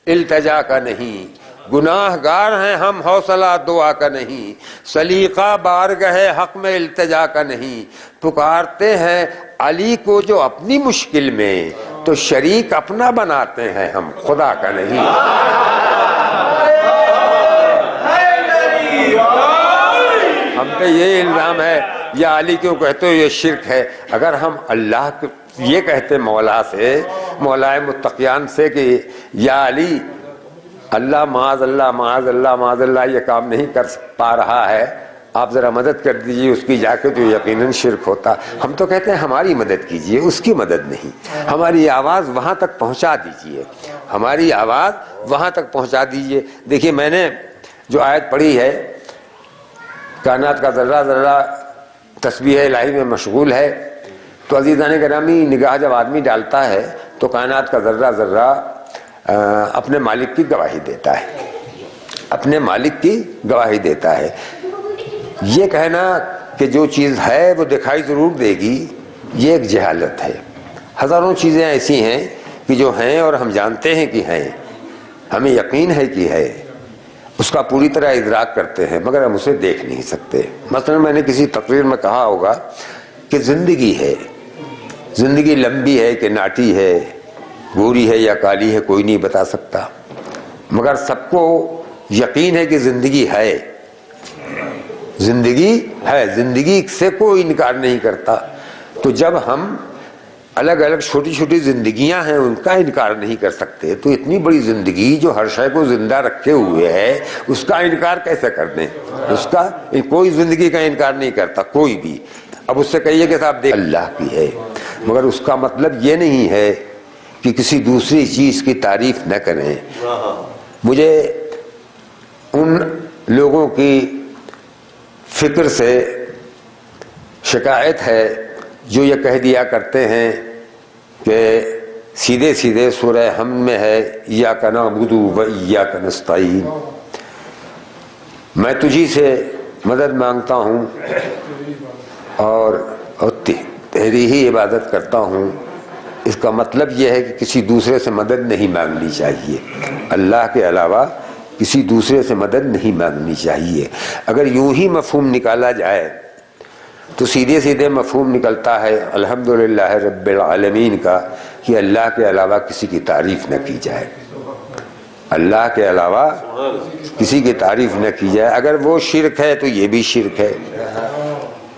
S1: التجا کا نہیں، گناہگار ہیں ہم حوصلہ دعا کا نہیں، سلیقہ بارگاہ حق میں التجا کا نہیں، پکارتے ہیں علی کو جو اپنی مشکل میں، تو شریک اپنا بناتے ہیں ہم خدا کا نہیں۔ ہم پہ یہ الزام ہے یا علی کیوں کہتے ہو، یہ شرک ہے۔ اگر ہم اللہ کو یہ کہتے مولا سے، مولائے متقیان سے کہ یا علی، اللہ معاذ اللہ معاذ اللہ معاذ اللہ یہ کام نہیں کر پا رہا ہے، آپ ذرا مدد کر دیجئے اس کی جا کے، تو یقیناً شرک ہوتا۔ ہم تو کہتے ہیں ہماری مدد کیجئے، اس کی مدد نہیں، ہماری آواز وہاں تک پہنچا دیجئے، ہماری آواز وہاں تک پہنچا دیجئے۔ دیکھیے میں نے جو آیت پڑھی ہے، کائنات کا ذرہ ذرہ تسبیح الہی میں مشغول ہے، تو عزیزان گرامی نگاہ جب آدمی ڈالتا ہے تو کائنات کا ذرہ ذرہ اپنے مالک کی گواہی دیتا ہے، اپنے مالک کی گواہی دیتا ہے۔ یہ کہنا کہ جو چیز ہے وہ دکھائی ضرور دے گی، یہ ایک جہالت ہے۔ ہزاروں چیزیں ایسی ہیں کہ جو ہیں اور ہم جانتے ہیں کہ ہیں، ہمیں یقین ہے کہ ہے، اس کا پوری طرح ادراک کرتے ہیں، مگر ہم اسے دیکھ نہیں سکتے۔ مثلا میں نے کسی تقریر میں کہا ہوگا کہ زندگی ہے، زندگی لمبی ہے کہ ناٹی ہے، گوری ہے یا کالی ہے، کوئی نہیں بتا سکتا، مگر سب کو یقین ہے کہ زندگی ہے، زندگی ہے، زندگی سے کوئی انکار نہیں کرتا۔ تو جب ہم الگ الگ چھوٹی چھوٹی زندگیاں ہیں ان کا انکار نہیں کر سکتے، تو اتنی بڑی زندگی جو ہر شے کو زندہ رکھے ہوئے ہے، اس کا انکار کیسے کر دیں؟ اس کا کوئی زندگی کا انکار نہیں کرتا، کوئی بھی۔ اب اس سے کہیے کہ صاحب دیکھ اللہ کی ہے، مگر اس کا مطلب یہ نہیں ہے کہ کسی دوسری چیز کی تعریف نہ کریں۔ مجھے ان لوگوں کی فکر سے شکایت ہے جو یہ کہہ دیا کرتے ہیں کہ سیدھے سیدھے سورہ حمد میں ہے ایاک نعبد و ایاک نستعین، میں تجھی سے مدد مانگتا ہوں اور تیری ہی عبادت کرتا ہوں۔ اس کا مطلب یہ ہے کہ کسی دوسرے سے مدد نہیں مانگنی چاہیے، اللہ کے علاوہ کسی دوسرے سے مدد نہیں مانگنی چاہیے۔ اگر یوں ہی مفہوم نکالا جائے تو سیدھے سیدھے مفہوم نکلتا ہے الحمدللہ رب العالمین کا کہ اللہ کے علاوہ کسی کی تعریف نہ کی جائے، اللہ کے علاوہ کسی کی تعریف نہ کی جائے۔ اگر وہ شرک ہے تو یہ بھی شرک ہے،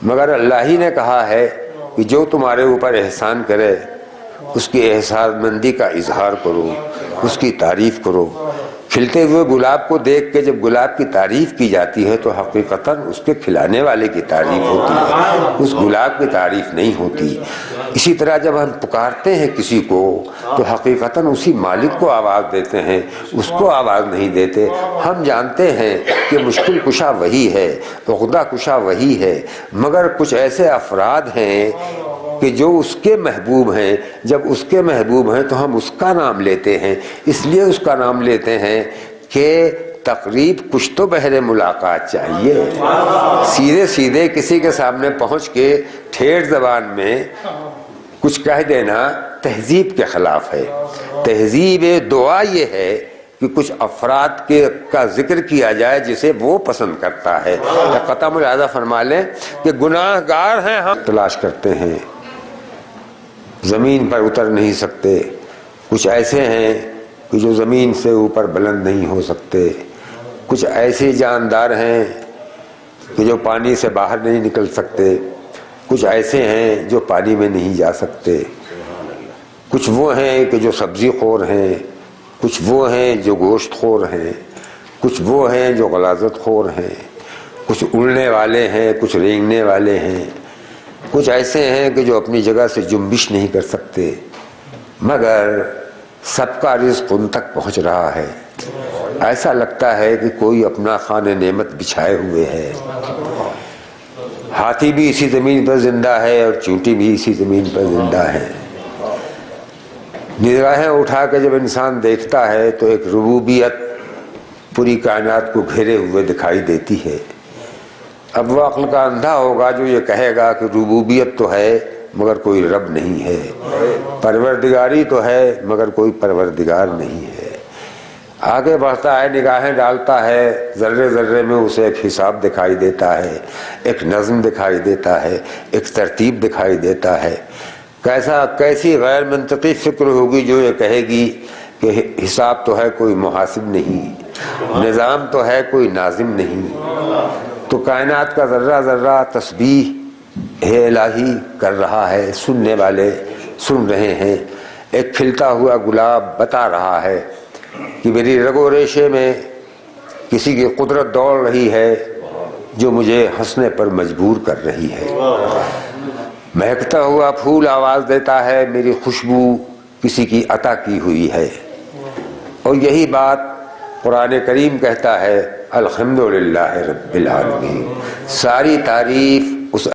S1: مگر اللہ ہی نے کہا ہے کہ جو تمہارے اوپر احسان کرے اس کی احسان مندی کا اظہار کرو، اس کی تعریف کرو۔ کھلتے ہوئے گلاب کو دیکھ کے جب گلاب کی تعریف کی جاتی ہے تو حقیقتاً اس کے کھلانے والے کی تعریف ہوتی ہے، اس گلاب کی تعریف نہیں ہوتی۔ اسی طرح جب ہم پکارتے ہیں کسی کو تو حقیقتاً اسی مالک کو آواز دیتے ہیں، اس کو آواز نہیں دیتے۔ ہم جانتے ہیں کہ مشکل کشا وہی ہے، عقدہ کشا وہی ہے، مگر کچھ ایسے افراد ہیں کہ جو اس کے محبوب ہیں۔ جب اس کے محبوب ہیں تو ہم اس کا نام لیتے ہیں، اس لیے اس کا نام لیتے ہیں کہ تقریب کچھ تو بہر ملاقات چاہیے۔ سیدھے سیدھے کسی کے سامنے پہنچ کے ٹھیٹھ زبان میں کچھ کہہ دینا تہذیب کے خلاف ہے۔ تہذیب دعا یہ ہے کہ کچھ افراد کا ذکر کیا جائے جسے وہ پسند کرتا ہے۔ قطع ملاحظہ فرما لیں کہ گناہ گار ہیں ہم، تلاش کرتے ہیں، زمین پر اتر نہیں سکتے، کچھ ایسے ہیں کہ جو زمین سے اوپر بلند نہیں ہو سکتے، کچھ ایسے جاندار ہیں کہ جو پانی سے باہر نہیں نکل سکتے، کچھ ایسے ہیں جو پانی میں نہیں جا سکتے، کچھ وہ ہیں کہ جو سبزی خور ہیں، کچھ وہ ہیں جو گوشت خور ہیں، کچھ وہ ہیں جو غلاظت خور ہیں، کچھ اڑنے والے ہیں، کچھ رینگنے والے ہیں، کچھ ایسے ہیں کہ جو اپنی جگہ سے جنبش نہیں کر سکتے، مگر سب کا رزق ان تک پہنچ رہا ہے۔ ایسا لگتا ہے کہ کوئی اپنا خوان نعمت بچھائے ہوئے ہے۔ ہاتھی بھی اسی زمین پر زندہ ہے اور چونٹی بھی اسی زمین پر زندہ ہے۔ نگاہیں اٹھا کے جب انسان دیکھتا ہے تو ایک ربوبیت پوری کائنات کو گھیرے ہوئے دکھائی دیتی ہے۔ اب وہ عقل کا اندھا ہوگا جو یہ کہے گا کہ ربوبیت تو ہے مگر کوئی رب نہیں ہے، پروردگاری تو ہے مگر کوئی پروردگار نہیں ہے۔ آگے بڑھتا ہے، نگاہیں ڈالتا ہے، ذرے ذرے میں اسے ایک حساب دکھائی دیتا ہے، ایک نظم دکھائی دیتا ہے، ایک ترتیب دکھائی دیتا ہے۔ کیسی غیر منطقی فکر ہوگی جو یہ کہے گی کہ حساب تو ہے کوئی محاسب نہیں، نظام تو ہے کوئی ناظم نہیں۔ تو کائنات کا ذرہ ذرہ تسبیح الہی کر رہا ہے، سننے والے سن رہے ہیں۔ ایک کھلتا ہوا گلاب بتا رہا ہے کہ میری رگ و ریشے میں کسی کی قدرت دوڑ رہی ہے جو مجھے ہنسنے پر مجبور کر رہی ہے۔ مہکتا ہوا پھول آواز دیتا ہے میری خوشبو کسی کی عطا کی ہوئی ہے۔ اور یہی بات قرآن کریم کہتا ہے الحمدللہ رب العالمین، ساری تعریف اس